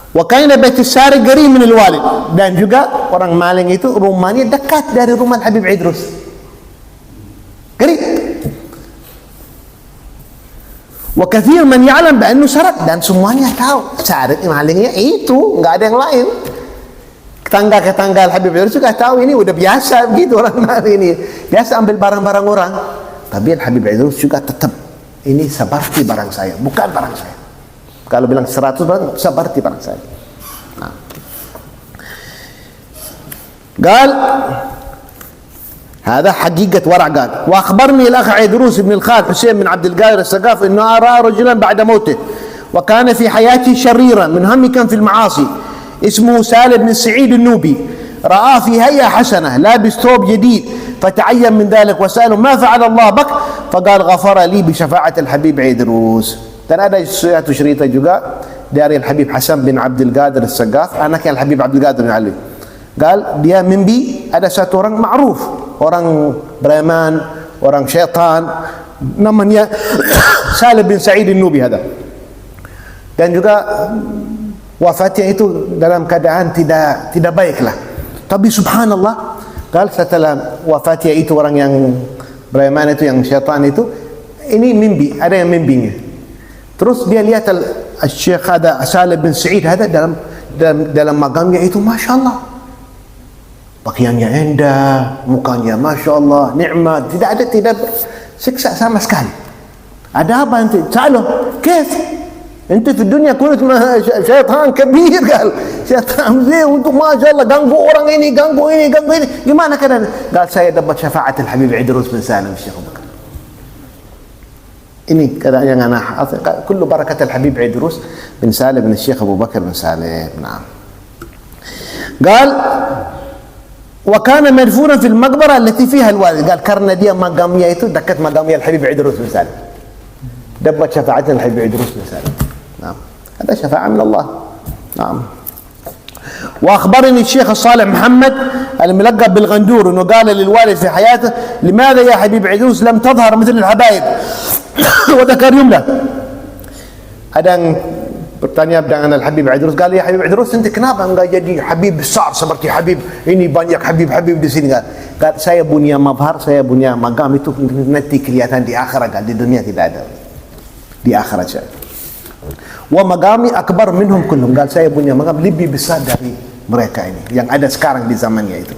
وكان بيت السارق قريب من الوالد, dan juga orang maling itu rumahnya dekat dari rumah Habib Idrus. Qarib. وكثير من يعلم بأنه سرق, dan semuanya tahu syarik malingnya itu, nggak ada yang lain. Tetangga Habib Idrus juga tahu ini udah biasa begitu orang maling ini, biasa ambil barang-barang orang. Tapi Habib Idrus juga tetap ini seperti barang saya, bukan barang saya. Kalau bilang 100 barang seperti barang saya. Nah. قال هذا حقيقة ورع. قال وأخبرني الأخ عيدروس بن الخال حسين بن عبد القادر السقاف إنه رأى رجلا بعد موته وكان في حياته شريرا منهمكا في المعاصي اسمه سالم بن سعيد النوبي. رآه في هيئة حسنة لابس ثوب جديد فتعين من ذلك وسأله ما فعل الله بك؟ فقال غفر لي بشفاعة الحبيب عيدروس. Dan ada satu cerita juga dari Al-Habib Hasan bin Abdul Qadir As-Saqqaf, anaknya Al-Habib Abdul Qadir bin Ali. Gal dia mimpi ada satu orang ma'ruf, orang beraman, orang syaitan, namanya Salim bin Sa'id An-Nubi hada. Dan juga wafatnya itu dalam keadaan tidak baiklah. Tapi subhanallah, gal setelah wafatnya itu orang yang beraman itu, yang syaitan itu, ini mimpi, ada yang mimpinya. Terus dia lihat Syekh ada Salim bin Sa'id ada dalam magamnya itu, Masya Allah, pakaiannya indah, mukanya Masya Allah, nikmat, tidak siksa sama sekali. Ada apa nanti? Sa'aluh, kif? Ente di dunia kulit syaitan kabir, gal. Syaitan untuk Masya Allah, ganggu orang ini, ganggu ini. Gimana keadaan? Gal saya dapat syafaat Al-Habib Idrus bin Salim Syekh Abu Bakar. Ini keadaan yang anak kullu barakat Al-Habib Idrus bin Salim bin Syekh Abu Bakar bin Salim. Naam. قال وكان مدفونا في المقبرة التي فيها الوالد. قال karena dia magamnya itu dekat magamnya Al-Habib Idrus bin Salim. Dapat syafaat Al-Habib Idrus bin Salim. Naam. Ada syafaat min Allah. Naam. وأخبرني الشيخ الصالح محمد الملقب بالغندور أنه قال للوالد في حياته لماذا يا حبيب عيدروس لم تظهر مثل الحبايب وذكر جملة. Ada yang bertanya dengan Al-Habib Idrus, kali ya Habib Idrus, nanti kenapa enggak jadi Habib besar seperti Habib ini, banyak Habib-Habib di sini kan? Saya punya mabhar, saya punya magam itu nanti kelihatan di akhirat kan, di dunia tidak ada, di akhirat saya. Wa magami akbar minhum kullum, saya punya magam lebih besar dari mereka ini yang ada sekarang di zamannya itu.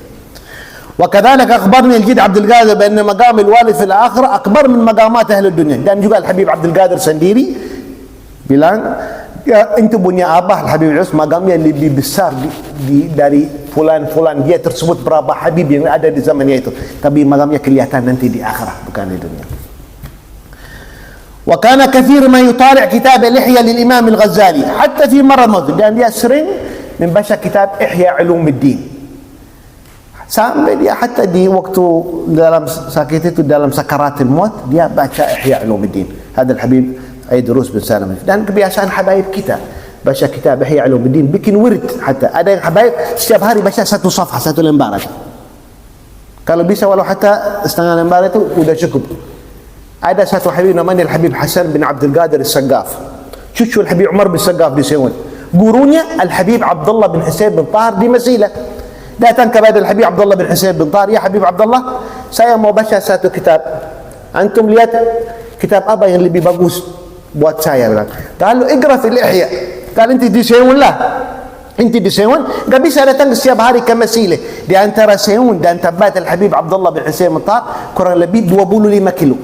وكذلك أخبرني الجد عبد القادر بأن مقام الوالد في الآخرة أكبر من مقامات أهل الدنيا. Dan juga Al-Habib Abdul Qadir sendiri bilang, ya, itu punya abah Al-Habib Idrus, makamnya lebih besar dari fulan-fulan, dia tersebut berapa Habib yang ada di zamannya itu, tapi makamnya kelihatan nanti di akhirat, bukan di dunia. وكان كثير ما يطالع كتاب الإحياء للإمام الغزالي حتى في مرض موته, dan dia sering membaca kitab Ihya Ulumuddin, sampai dia hatta di waktu dalam sakit itu, dalam sakaratul maut, dia baca Ihya Ulumuddin. Hadal Habib Idrus bin Salam. Dan kebiasaan habaib kita baca kitab Ihya Ulumuddin, bikin wirid. Hatta ada yang habaib setiap hari baca satu safhah, satu lembar aja. Kalau bisa walau hatta setengah lembar itu sudah cukup. Ada satu habib namanya Al-Habib Hasan bin Abdul Qadir As-Saggaf, cucu Al-Habib Umar bin Saggaf di Sewon. Gurunya Al-Habib Abdullah bin Husain bin Tahir di Masilah. Datang kepada Al-Habib Abdullah bin Husain bin Tahir, ya Habib Abdullah, saya mau baca satu kitab, antum lihat kitab apa yang lebih bagus buat saya. Kalau iqra fil Ihya, kalau inti di Sewon lah, inti di Sewon, gak bisa datang setiap hari ke Masilah. Di antara Sewon dan tempat Al-Habib Abdullah bin Husain bin Tahir kurang lebih 25 kilo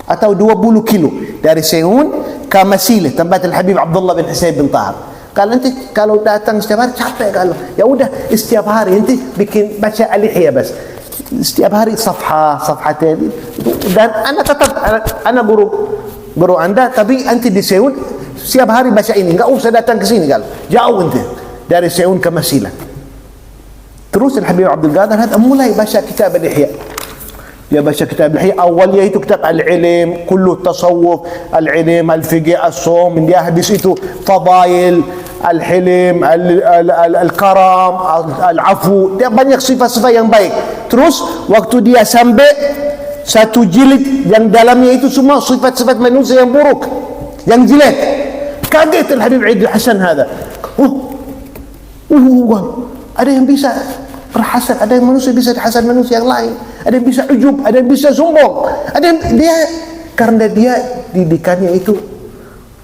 atau 20 kilo dari Sewon ke Masilah, tempat Al-Habib Abdullah bin Husain bin Tahir. Kalau nanti kalau datang setiap hari capek, kalau ya udah setiap hari nanti bikin baca Al-Ihya bas, setiap hari safhatain. Dan anak tetap anak guru anda, tapi nanti di Sewon setiap hari baca ini, enggak usah datang ke sini, kalau jauh nanti dari Sewon ke Masilah. Terus Al-Habib Abdul Qadir mulai baca kitab Al-Ihya. Dia baca kitab Al-Ihya, awalnya itu kitab Al-Ilm, kullu tasawuf, Al-Ilm, Al-Fiqh, As-Sawm, dia habis itu Fadail, Al-Hilm, Al-Karam, Al-Afu, dia banyak sifat-sifat yang baik. Terus waktu dia sampai satu jilid yang dalamnya itu semua sifat-sifat manusia yang buruk, yang jelek, kaget Al-Habib Idrus Hasan hada. Ada yang bisa berhasad, ada yang manusia bisa dihasad manusia yang lain, ada yang bisa ujub, ada yang bisa sombong, ada yang dia, karena dia didikannya itu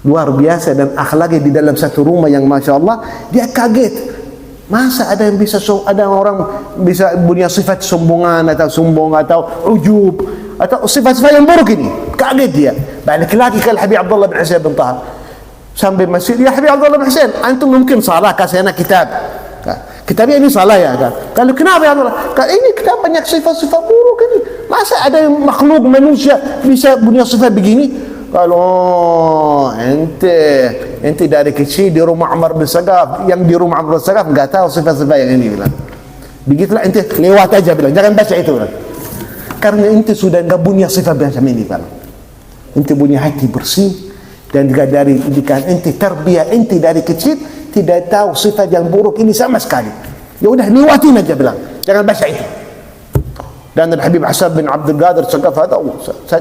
luar biasa dan akhlaknya di dalam satu rumah yang masya Allah, dia kaget. Masa ada yang bisa, ada orang bisa punya sifat sombongan atau sombong atau ujub atau sifat-sifat yang buruk ini, kaget dia. Balik lagi ke Al-Habib Abdullah bin Husain bin Tahir, sampai masjid, ya Habib Abdullah bin Husain, antum mungkin salah kasih anak kitab, kitabnya ini salah ya kan? Kalau kenapa ya Allah? Kalau ini kitab banyak sifat-sifat buruk ini. Masa ada yang makhluk manusia bisa punya sifat begini? Kalau ente dari kecil di rumah Umar bin Saggaf, yang di rumah Umar bin Saggaf enggak tahu sifat-sifat yang ini bilang. Begitulah ente lewat aja bilang, jangan baca itu bilang. Karena ente sudah enggak punya sifat macam ini bilang. Ente punya hati bersih dan juga dari didikan ente, tarbiyah ente dari kecil tidak tahu sifat yang buruk ini sama sekali. Ya udah lewatin aja bilang, jangan baca itu. Dan Al-Habib Hasan bin Abdul Qadir As-Saggaf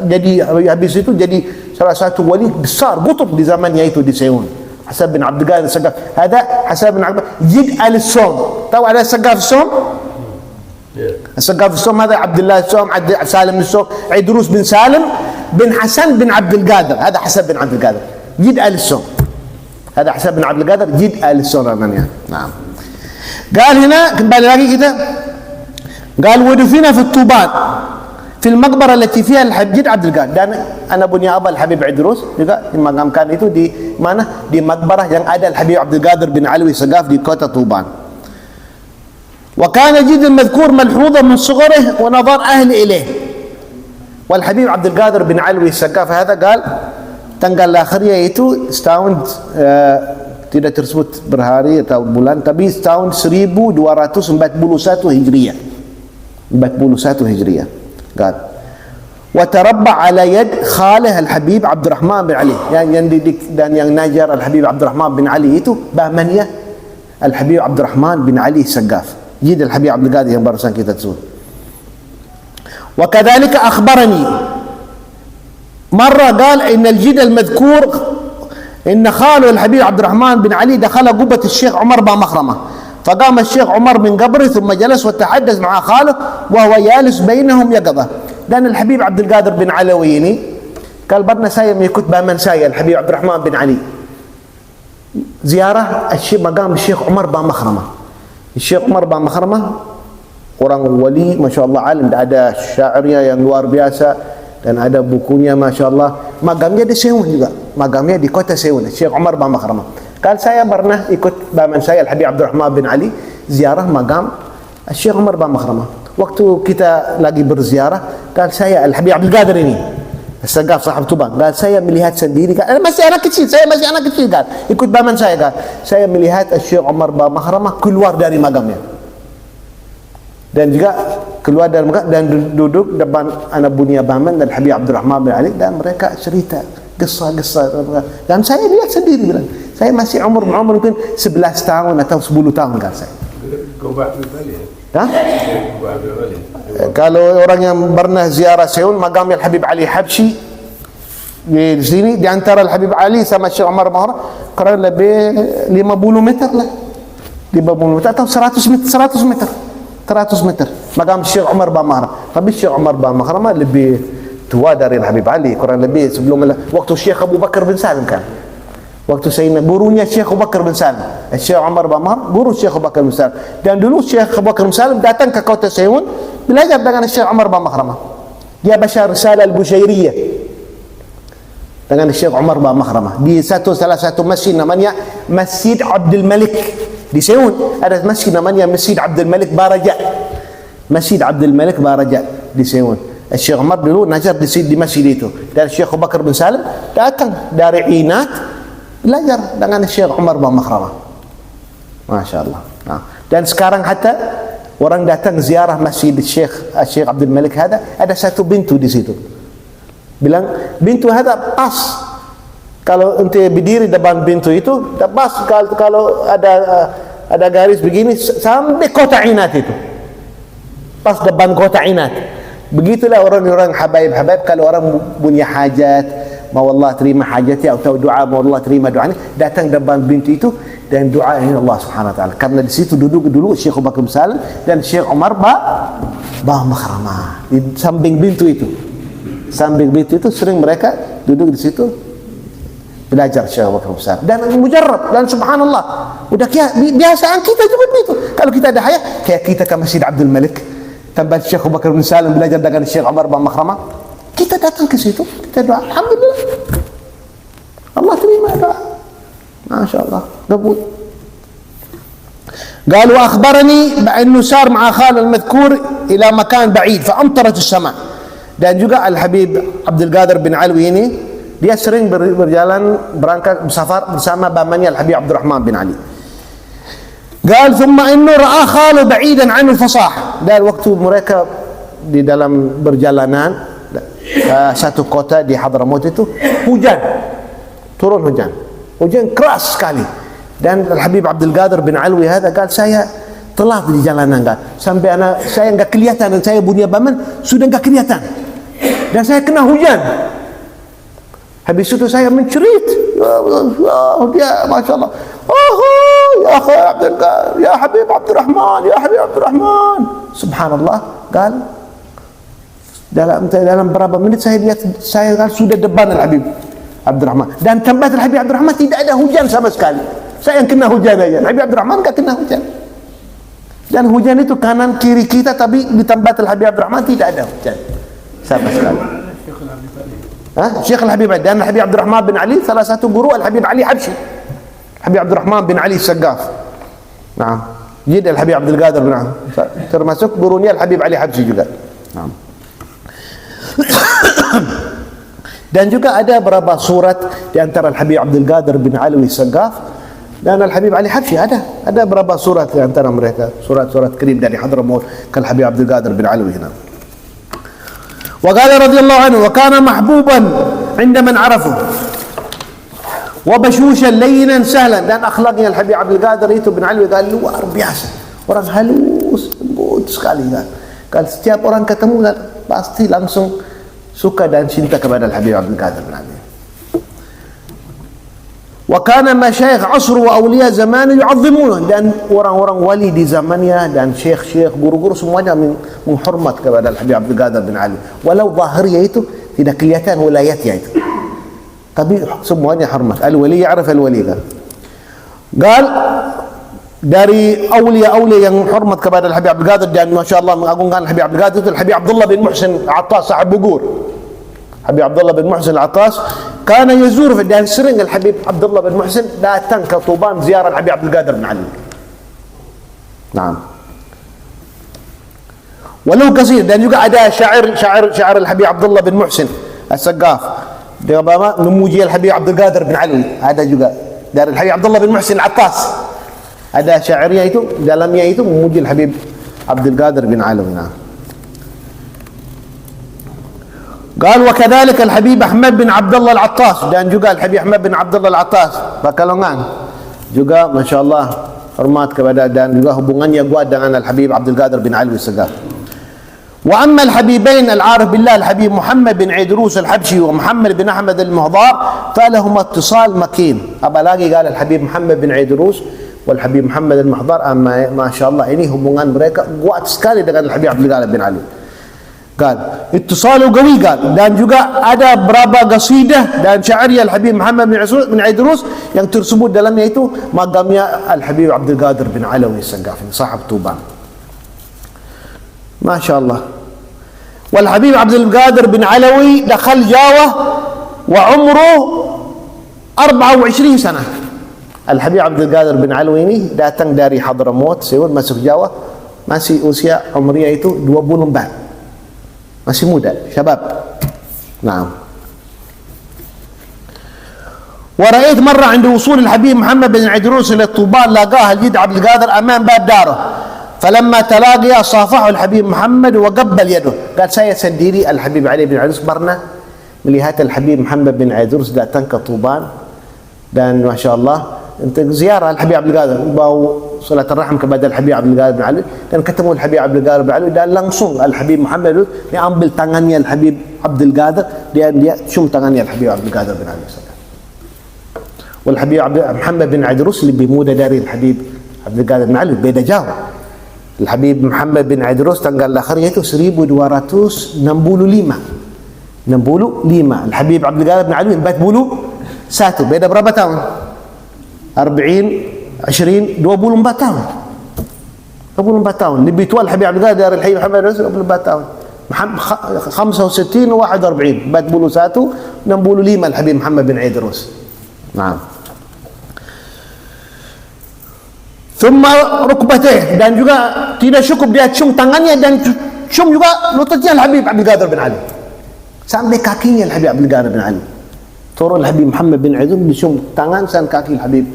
jadi habis itu jadi salah satu wali besar kutub di zamannya itu di Sewon. Hasan bin Abdul Qadir As-Saggaf. Ada Hasan bin Abdul Jid al-Som. Tahu ada Saggaf Som? Saggaf Som ada Abdullah Som, Abdul Salim Som, Idrus bin Salim bin Hasan bin Abdul Qadir. Ada Hasan bin Abdul Qadir. Jid al-Som. هذا حساب بن عبد القادر جد آل السنة. نعم. قال هنا kembali lagi kita, قال ودفن في الطوبان في المقبرة التي فيها الحبيب عبد القادر. Dan anak punya abah Al-Habib Idrus juga dimakamkan itu di mana? Di makbarah yang ada Al-Habib Abdul Qadir bin Alwi Saggaf di kota Tuban. وكان جد المذكور ملحوظا من صغره ونظر أهل إليه. والحبيب عبد القادر بن علوي السقاف هذا قال tanggal lahirnya itu setahun tidak tersebut berhari atau bulan, tapi tahun 1241 Hijriah. 41 Hijriah. Kan. Wa tarabba ala yad khalih Al-Habib Abdurrahman bin Ali. Yang didik dan yang najar Al-Habib Abdurrahman bin Ali itu bahmaniyah Al-Habib Abdurrahman bin Ali Saggaf. Jid Al-Habib Abdul Qadir yang barusan kita sebut. Wa kadzalika akhbarani مرة قال إن الجد المذكور إن خاله الحبيب عبد الرحمن بن علي دخل قبة الشيخ عمر بن مخرمة، فقام الشيخ عمر من قبره ثم جلس وتحدث مع خاله وهو جالس بينهم يقظة. Dan الحبيب عبد القادر بن علوي ini, kalau pernah saya mengikut paman saya الحبيب عبد الرحمن بن علي ziarah maqam Syekh Umar bin Makhramah. Syekh Umar bin Makhramah orang wali, Masya Allah, alim, ada syairnya yang luar biasa dan ada bukunya, Masya Allah. Magamnya di Seun juga, magamnya di kota Seun, Syekh Umar bin Makhramah. Kalau saya pernah ikut paman saya Al-Habib Abdurrahman bin Ali ziarah magam Syekh Umar bin Makhramah. Waktu kita lagi berziarah, kan saya Al-Habib Abdul Qadir ini Segaf sahab Tuban, kan saya melihat sendiri, kan masih anak kecil, saya masih anak kecil, kan ikut paman saya, kan saya melihat Syekh Umar bin Makhramah keluar dari magamnya dan juga keluar dari magam dan duduk depan anak bunia paman dan Habib Abdurrahman bin Ali, dan mereka cerita kisah-kisah, dan saya lihat sendiri, bilang saya masih umur mungkin 11 tahun atau 10 tahun, kan saya. Hah? Kalau orang yang pernah ziarah Seun, magam Al-Habib Ali Habsyi di sini, di antara Al-Habib Ali sama Syekh Umar Mahra kurang lebih 50 meter lah, 50 meter atau 100 meter, 100 meter magam Syekh Umar Mahra. Tapi Syekh Umar Mahra lebih tua dari Al-Habib Ali, kurang lebih sebelum waktu Syekh Abu Bakar bin Salim, kan waktu saya gurunya Syekh Abu Bakar bin Salim, Syekh Umar bin Mahra guru Syekh Abu Bakar bin Salim, dan dulu Syekh Abu Bakar bin Salim datang ke kota Seun belajar dengan Syekh Umar bin Makhramah. Dia baca risalah Al-Bushairiyah dengan Syekh Umar bin Makhramah di salah satu masjid namanya Masjid Abdul Malik di Seun. Ada masjid namanya Masjid Abdul Malik Baraja, Masjid Abdul Malik Baraja di Seun. Syekh Umar dulu najar di masjid itu, dan Syekh Abu Bakar bin Salim datang dari Inat belajar dengan Syekh Umar bin Makhramah. Masya Allah. Nah, dan sekarang hatta orang datang ziarah masjid Syekh Abdul Malik ada satu pintu di situ. Bilang pintu pas kalau ente berdiri depan pintu itu, pas kalau ada garis begini sampai kota Inat itu. Pas depan kota Inat. Begitulah orang-orang habaib kalau orang punya hajat, mau Allah terima hajatnya atau doa mau Allah terima doanya, datang depan pintu itu dan doa ini Allah Subhanahu wa taala. Karena di situ duduk dulu Syekh Abu Bakar bin Salim dan Syekh Umar bin Makhramah di samping pintu itu. Samping pintu itu sering mereka duduk di situ belajar Syekh Abu Bakar bin Salim dan mujarrab, dan subhanallah udah biasaan kita juga begitu. Kalau kita ada haya kayak kita ke Masjid Abdul Malik tempat Syekh Abu Bakar bin Salim belajar dengan Syekh Umar bin Makhramah, kita datang ke situ, kita doa, alhamdulillah Allah terima doa, Masya Allah. قالوا أخبرني بأنه سار مع خال المذكور إلى مكان بعيد فأمطرت السماء. Dan juga Al-Habib Abdul Qadir bin Alwi ini dia sering berjalan berangkat bersafar bersama pamannya Al-Habib Abdurrahman bin Ali. قال ثم إنه رأى خاله بعيدا عن الفصاح. Dan waktu mereka di dalam perjalanan satu kota di Hadramaut itu hujan, turun hujan keras sekali. Dan Al-Habib Abdul Qadir bin Alwi kata, saya telat di jalanan, sampai saya enggak kelihatan, dan saya punya paman sudah enggak kelihatan, dan saya kena hujan. Habis itu saya mencerit, dia Masya Allah, ya Abdul Qadir, ya Habib Abdurrahman, ya Habib Abdurrahman. Subhanallah, dalam berapa menit saya lihat saya sudah depan Al-Habib Abdurrahman, dan tempat Al-Habib Abdurrahman tidak ada hujan sama sekali. Saya yang kena hujan aja, Habib Abdurrahman enggak kena hujan. Dan hujan itu kanan kiri kita, tapi di tempat Al-Habib Abdurrahman tidak ada hujan sama sekali. Syekh Al-Habib Ali dan Al-Habib Abdurrahman bin Ali salah satu guru Al-Habib Ali Habsyi, Habib Abdurrahman bin Ali Segaf. Nah, jadi Al-Habib Abdul Qadir bin Ali termasuk gurunya Al-Habib Ali Habsyi juga. Nah. Dan juga ada beberapa surat di antara Al-Habib Abdul Qadir bin Alwi Segaf dan Al-Habib Ali Habsyi, ada beberapa surat di antara mereka, surat-surat kirim dari Hadramaut ke Al-Habib Abdul Qadir bin Alwi hina. Wa qala radhiyallahu anhu wa kana mahbuban 'inda man 'arafu wa bashushan layyinan sahlan. Dan akhlaknya Al-Habib Abdul Qadir itu bin Alwi luar biasa, orang halus, lembut sekali, kan setiap orang ketemu pasti langsung suka dan cinta kepada Al-Habib Abdul Qadir bin Ali. Wa kana masyayikh asr wa awliya zaman yu'azzimunahu, dan orang-orang wali di zamannya dan syekh-syekh, guru-guru semuanya menghormat kepada Al-Habib Abdul Qadir bin Ali. Walau zahirnya itu tidak kelihatan wilayatnya itu, tapi semuanya hormat. Al-wali ya'rif al-wali kan. Gal dari awliya-awliya yang hormat kepada Al-Habib Abdul Qadir dan masya-Allah mengagungkan Al-Habib Abdul Qadir itu Al-Habib Abdullah bin Muhsin Al-Attas sahib Bugur. Habib Abdullah bin Muhsin Al-Attas kana yazur, dan sering Al-Habib Abdullah bin Muhsin datang ke Tuban ziarah Al-Habib Abdul Qadir bin Ali. Naam. Walau kasir, dan juga ada syair Al-Habib Abdullah bin Muhsin As-Saggaf, dia memuji Al-Habib Abdul Qadir bin Ali. Ada juga dari Al-Habib Abdullah bin Muhsin Al-Attas, ada syairnya itu, dalamnya itu memuji Al-Habib Abdul Qadir bin Ali. Naam. قال وكذلك الحبيب أحمد بن عبد الله العطاس, dan juga Al-Habib Ahmad bin Abdullah Al-Attas Bakalongan juga masya-Allah hormat kepada, dan juga hubungannya kuat dengan Al-Habib Abdul Qadir bin Ali As-Saggaf. Wa amma al-habibain al-arif billah Al-Habib Muhammad bin Idrus Al-Habshi wa Muhammad bin Ahmad Al-Muhdar falahuma ittisal makin. Apalagi قال Al-Habib Muhammad bin Idrus wal Habib Muhammad Al-Muhdar, masya-Allah ini hubungan mereka kuat sekali dengan Al-Habib Abdul Qadir bin Ali. Kan ittisalu qawi, kan, dan juga ada berapa qasidah dan syair Al-Habib Muhammad bin Idrus yang tersebut dalamnya itu magamnya Al-Habib Abdul Qadir bin Alawi As-Saggaf, sahib Tuban. Masya-Allah. Wal Habib Abdul Qadir bin Alawi dakhal Jawa wa umru 24 sana. Al-Habib Abdul Qadir bin Alawi ini datang dari Hadramaut, Seoul, masuk Jawa, masih usia umurnya itu 24, masih muda, syabab. Naam. ورأيت مرة عند وصول الحبيب محمد بن عدروس إلى طوبان لاقاه الجد عبد القادر أمام باب داره، فلما تلاقيا صافحه الحبيب محمد وقبل يده. قال saya sendiri Al-Habib Ali bin Idrus pernah melihat Al-Habib Muhammad bin Idrus datang ke Tuban, dan masya Allah untuk ziarah Al-Habib Abdul Qadir, bawa salat rahim kepada Al-Habib Abdul Qadir bin Ali, dan ketemu Al-Habib Abdul Qadir bin Ali, dan langsung Al-Habib Muhammad dia ambil tangannya Al-Habib Abdul Qadir, dia cium tangannya Al-Habib Abdul Qadir bin Ali. Wal-Habib Muhammad bin Idrus lebih muda dari Al-Habib Abdul Qadir bin Ali, beda jauh. Al-Habib Muhammad bin Idrus tanggal lahirnya itu 1265. Al-Habib Abdul Qadir bin Ali 41. Beda berapa tahun? 40, 20, 24 tahun. 24 tahun. Lebih tua Al-Habib Abdul Qadir dari Al-Habib Muhammad bin Idrus 24 tahun. 65 و 41, 65 Al-Habib Muhammad bin Idrus. Nah. Thumma rukbatih, dan juga tidak cukup dia cium tangannya, dan cium juga lututnya Al-Habib Abdul Qadir bin Ali, sampai kakinya Al-Habib Abdul Qadir bin Ali. Turun Al-Habib Muhammad bin Idrus dicium tangan dan kaki Al-Habib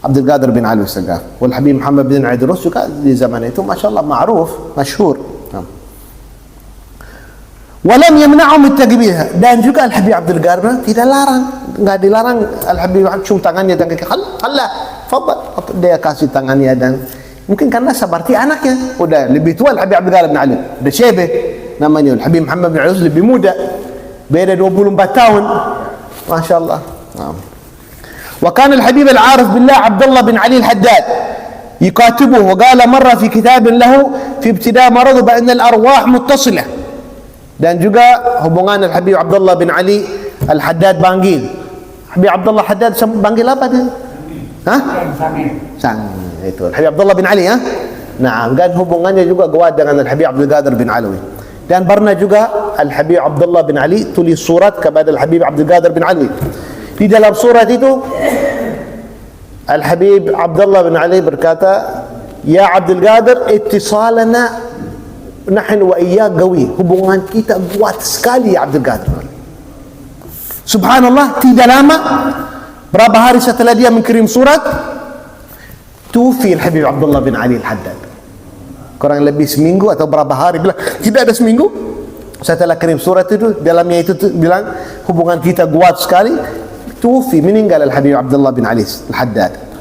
Abdul Qadir bin Ali As-Saggaf. Wal Habib Muhammad bin Idrus juga di zaman itu masya-Allah ma'ruf, masyhur. Walam yamna'um at-takbir, dan juga Al-Habib Abdul Qadir tidak larang, enggak dilarang Al-Habib cium tangannya dan kaki. Allah fadal, dia kasih tangannya, dan mungkin karena seperti anaknya udah lebih tua Al-Habib Abdul Qadir bin Ali, udah syebeh namanya. Al-Habib Muhammad bin Idrus lebih muda, beda 24 tahun. masya-Allah. وكان الحبيب العارف بالله عبد الله بن علي الحداد يكاتبه وقال مرة في كتاب له في ابتداء مرضه بأن الأرواح متصلة. Dan juga hubungan Al-Habib Abdullah bin Ali Al-Haddad panggil Habib Abdullah Haddad panggil apa dia? Hah? Sang. Itu Al-Habib Abdullah bin Ali, ha? Nah, dan hubungannya juga kuat dengan Al-Habib Abdul Qadir bin Alawi. Dan pernah juga Al-Habib Abdullah bin Ali tulis surat kepada Al-Habib Abdul Qadir bin Alawi. Di dalam surat itu Al-Habib Abdullah bin Ali berkata, "Ya Abdul Qadir, ittisalana nahnu wa iyyak qawi." Hubungan kita kuat sekali ya Abdul Qadir. Subhanallah, tidak lama, berapa hari setelah dia mengirim surat, tufi Al-Habib Abdullah bin Ali Al-Haddad. Kurang lebih seminggu atau berapa hari, bilang tidak ada seminggu setelah kirim surat itu, dalamnya itu bilang hubungan kita kuat sekali. Tufi, meninggal Al-Habib Abdullah bin Ali Al-Haddad.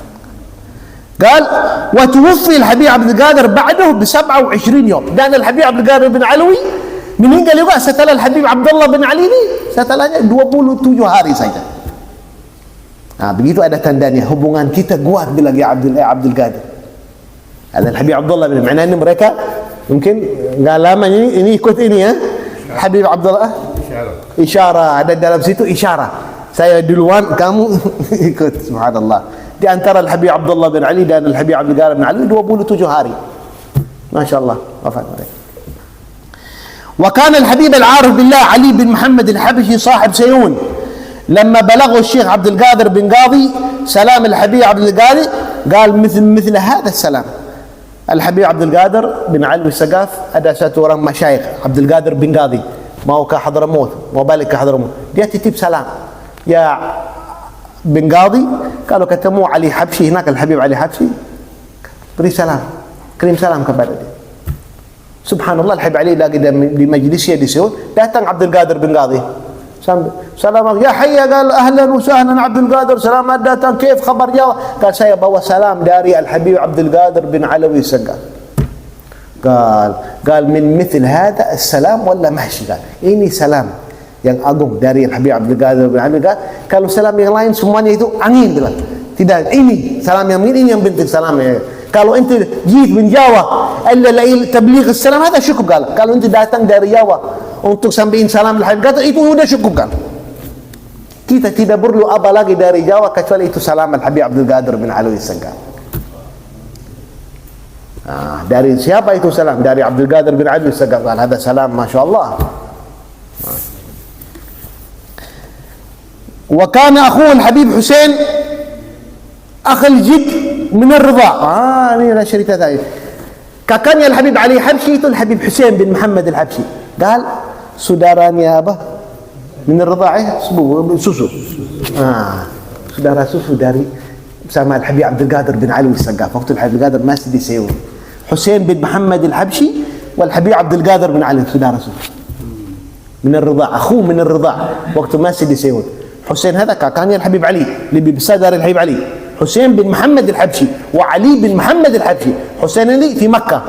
قال وتوفي الحبيب عبد القادر بعده ب27 يوم. Dan Al-Habib Abdul Qadir bin Alawi meninggal juga setelah Al-Habib Abdullah bin Ali ini, setelahnya 27 hari saja. begitu ada tandanya hubungan kita kuat bila Abdul Qadir. Ada Habib Abdullah bin Mana ini mereka mungkin enggak lama ini ikut ini ya. Habib Abdullah isyarah ada dalam situ isyarah. Saya duluan kamu ikut, subhanallah. Di antara Habib Abdullah bin Ali dan Habib Abdul Qadir bin Ali 27 hari. Masya-Allah wafat mereka. وكان الحبيب العارف بالله علي بن محمد الحبشي صاحب سيون لما بلغه الشيخ عبد القادر بن قاضي سلام الحبيب عبد القادر قال مثل هذا السلام. الحبيب عبد القادر بن علوي السقاف ada satu orang masyayikh عبد القادر بن قاضي mau ke Hadramaut, mau balik ke Hadramaut, dia titip salam, ya bin Qadi, kalau ketemu Ali Habsyi هناك الحبيب علي Habsyi beri salam, kirim salam kepada dia. Subhanallah, Al-Habib Ali lagi di majlisnya di Seoul, datang Abdul Qadir bin Qadi. Salam, ya hayya, qal ahlan wa sahlan Abdul Qadir, selamat datang, kif khabar Jawa? Qal saya bawa salam dari Al-Habib Abdul Qadir bin Alawi Sagaf. قال من مثل هذا السلام ولا محشي. قال ini salam yang agung dari Al-Habib Abdul Qadir bin Alawi. Kalau salam yang lain semuanya itu angin bilang. Tidak, ini salam yang ini yang penting salamnya. Kalau ente jid bin Jawa illa tabligh salam hada cukup. Kalau ente datang dari Jawa untuk sampaikan salam Al-Habib kata itu sudah cukup. Kita tidak perlu apa lagi dari Jawa kecuali itu salam Al-Habib Abdul Qadir bin Alawi Sagaf. Dari siapa itu salam? Dari Abdul Qadir bin Alawi Sagaf. Ada salam masya-Allah. وكان أخوه الحبيب حسين أخ الجد من الرضاع. ini adalah cerita tadi. Kakaknya Al-Habib Ali Habsyi itu Al-Habib Husain bin Muhammad Al-Habsyi. قال saudaranya apa? Min ar-ridha', susu. Saudara susu dari sama Al-Habib Abdul Qadir bin Alawi Sagaf. Waktu Al-Habib Qadir masih di Seoul. Husain bin Muhammad Al-Habsyi wal Habib Abdul Qadir bin Alawi saudara susu. Min ar-ridha', akhu min ar-ridha', waktu masih di Seoul. Husain هذا kakaknya Al-Habib Ali, lebih besar dari Al-Habib Ali. Husain bin Muhammad Al-Habsyi wa Ali bin Muhammad Al-Habsyi. Husain ini di Makkah.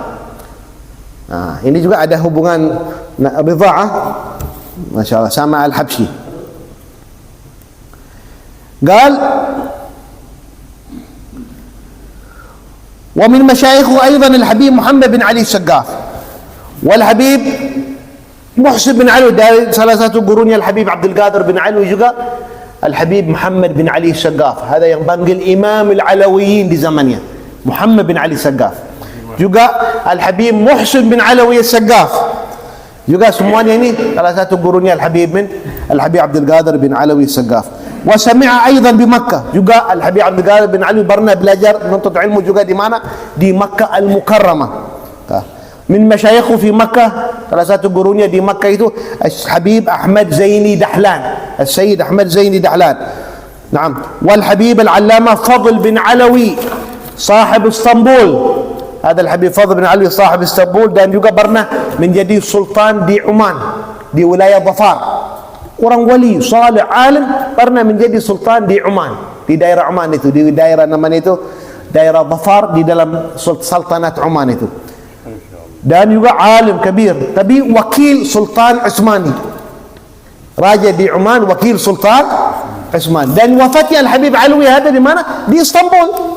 Ini juga ada hubungan ridha'ah masyaallah sama Al-Habsyi. قال ومن مشايخه أيضا الحبيب محمد بن علي السقاف والحبيب محسن bin Ali, dari salah satu gurunya Al-Habib Abdul Qadir bin Ali juga Al-Habib Muhammad bin Ali Sagaf. Ada yang panggil Imam Al-Alawiyin di zamannya, Muhammad bin Ali Sagaf. Juga Al-Habib Muhsin bin Alawi Sagaf. Juga semuanya ini salah satu gurunya Al-Habib Abdul Qadir bin Alawi Sagaf. Wa sami'a aidan di Makkah. Juga Al-Habib Abdul Qadir bin Ali pernah belajar menuntut ilmu juga di mana? Di Makkah Al-Mukarramah. Min masyayikhu fi Makkah, salah satu gurunya di Makkah itu Habib Ahmad Zaini Dahlan, Al-Sayyid Ahmad Zaini Dahlan. Naam, wal Habib Al-Allama Fadl bin Alawi sahib Istanbul. Ada Al-Habib Fadl bin Ali sahib Istanbul dan juga pernah menjadi sultan di Oman, di wilayah Dhafar. Orang wali, salih, alim, pernah menjadi sultan di Oman, di daerah Oman itu, di daerah namanya itu daerah Dhafar di dalam sultanat Oman itu. Dan juga alim kabir, tapi wakil Sultan Utsmani, raja di Oman, wakil Sultan Utsmani. Dan wafatnya Al-Habib Alawi ada di mana? Di Istanbul.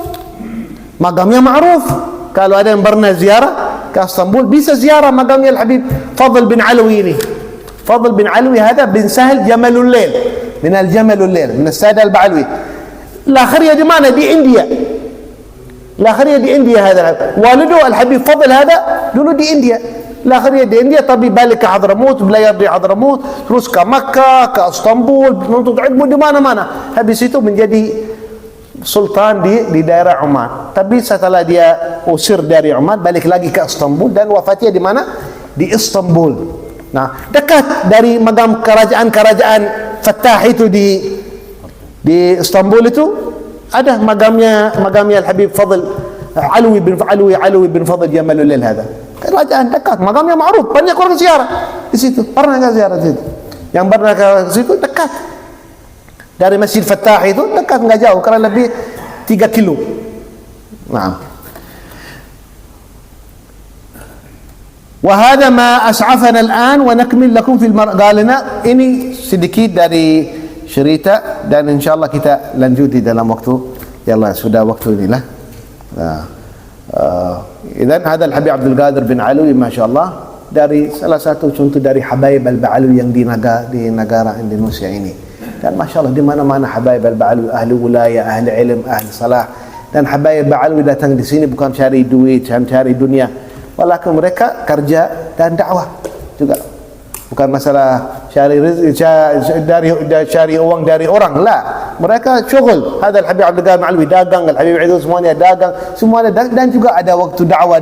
Makamnya ma'ruf. Kalau ada yang pernah ziarah ke Istanbul bisa ziarah makamnya Al-Habib Fadl bin Alawi ini. Fadl bin Alawi هذا بن سهل جمل الليل من الجمل الليل من السادة البعلوي. الآخرية di mana? Di India. الآخرية di India هذا. والده الحبيب فضل هذا dulu di India. الآخرية di India tapi balik ke Hadramaut, belajar di Hadramaut, terus ke Makkah, ke Istanbul, menuntut ilmu di mana-mana. Habis itu menjadi sultan di daerah Oman. Tapi setelah dia usir dari Oman, balik lagi ke Istanbul dan wafatnya di mana? Di Istanbul. Nah, dekat dari magam kerajaan Fattah itu di Istanbul itu ada magamnya Al-Habib Fadl Alawi bin Fadl Jamalul Lail hada. Kerajaan dekat, magamnya ma'ruf, banyak orang ziarah di situ. Pernah enggak ziarah di situ? Yang pernah ke situ dekat. Dari Masjid Fattah itu dekat, enggak jauh, karena lebih 3 kilo. Nah. وهذا ما أسعفنا الآن ونكمل لكم في قال لنا ini sedikit dari cerita dan insyaallah kita lanjuti dalam waktu yalla sudah waktu inilah. Idan hada Al-Habib Abdul Qadir bin Alwi masyaallah dari salah satu contoh dari Habaib Al-Ba'alwi yang di negara Indonesia ini. Dan masyaallah di mana-mana Habaib Al-Ba'alwi, ahli wilayah, ahli ilm, ahli salah. Dan Habaib Al-Ba'alwi datang di sini bukan cari duit, cari dunia, walaupun mereka kerja dan dakwah juga. Bukan masalah cari uang dari orang, la. Mereka syughul. Hada Al-Habib Abdul Qadir Al-Alwi dagang, Al-Habib Idrus semuanya dagang, semuanya dan juga ada waktu dakwah,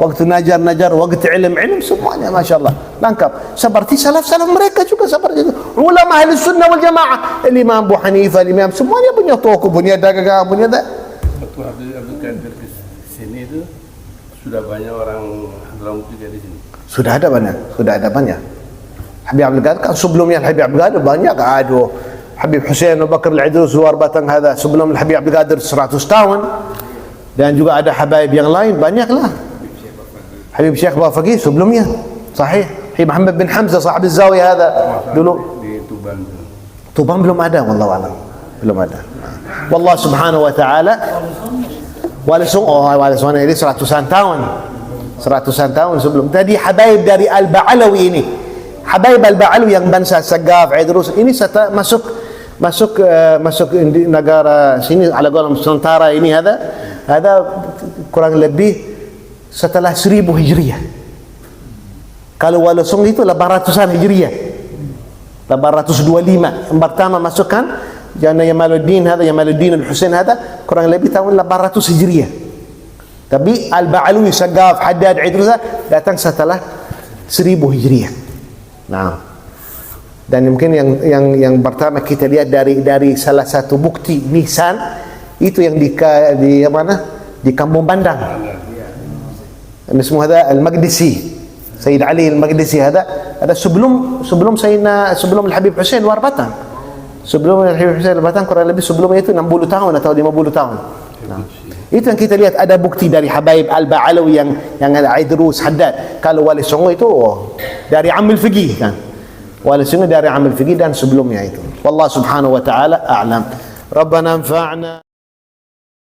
waktu najar, waktu ilm, semuanya masyaallah lengkap. Seperti salaf mereka juga seperti itu. Ulama ahli sunnah wal jamaah, Imam Abu Hanifah, Imam semuanya punya toko, punya dagang, punya Waktu Habib Abdul Qadir ke sini itu sudah banyak orang Hadramaut juga di sini. Sudah ada banyak. Habib Abdul Qadir kan sebelumnya Habib Abdul Qadir banyak. Aduh, Habib Hussein Abu Bakar Al-Idrus luar batang hada sebelum Habib Abdul Qadir 100 tahun. Dan juga ada habaib yang lain banyaklah. Habib Syekh Bafaqih sebelumnya. Sahih. Habib Muhammad bin Hamzah sahib az-Zawiyah hada dulu Di Tuban. Tuban belum ada, wallahu alam. Belum ada. Wallah subhanahu wa ta'ala Wali Songo ini 100-an tahun sebelum. Tadi habaib dari Al-Ba'alawi ini, habaib Al-Ba'alawi yang bangsa Sagaf, Idrus ini masuk di negara sini ala qalam Nusantara ini ada kurang lebih setelah 1000 Hijriah. Kalau Wali Songo itu 800-an Hijriah, 825 yang pertama masukkan Jana Jamaluddin Al-Husain hada kurang lebih tahun 800 Hijriah. Tapi Al-Ba'alawi, Sagaf, Haddad, Idrus datang setelah 1000 Hijriah. Nah, dan mungkin yang pertama kita lihat dari salah satu bukti nisan itu yang di mana? Di Kampung Bandang. Ini semua ada Al-Maqdisi. Sayyid Ali Al-Maqdisi ada sebelum Al-Habib Hussein luar batang. Sebelum Al-Habib Hussein Batang kurang lebih sebelumnya itu 60 tahun atau 50 tahun. Nah, itu yang kita lihat ada bukti dari Habaib Al-Ba'alawi yang ada Idrus, Haddad. Kalau Wali Songo itu dari Amil Fiqih kan. Wali Songo dari Amil Fiqih dan sebelumnya itu. Wallah subhanahu wa ta'ala a'lam. Rabbana anfa'na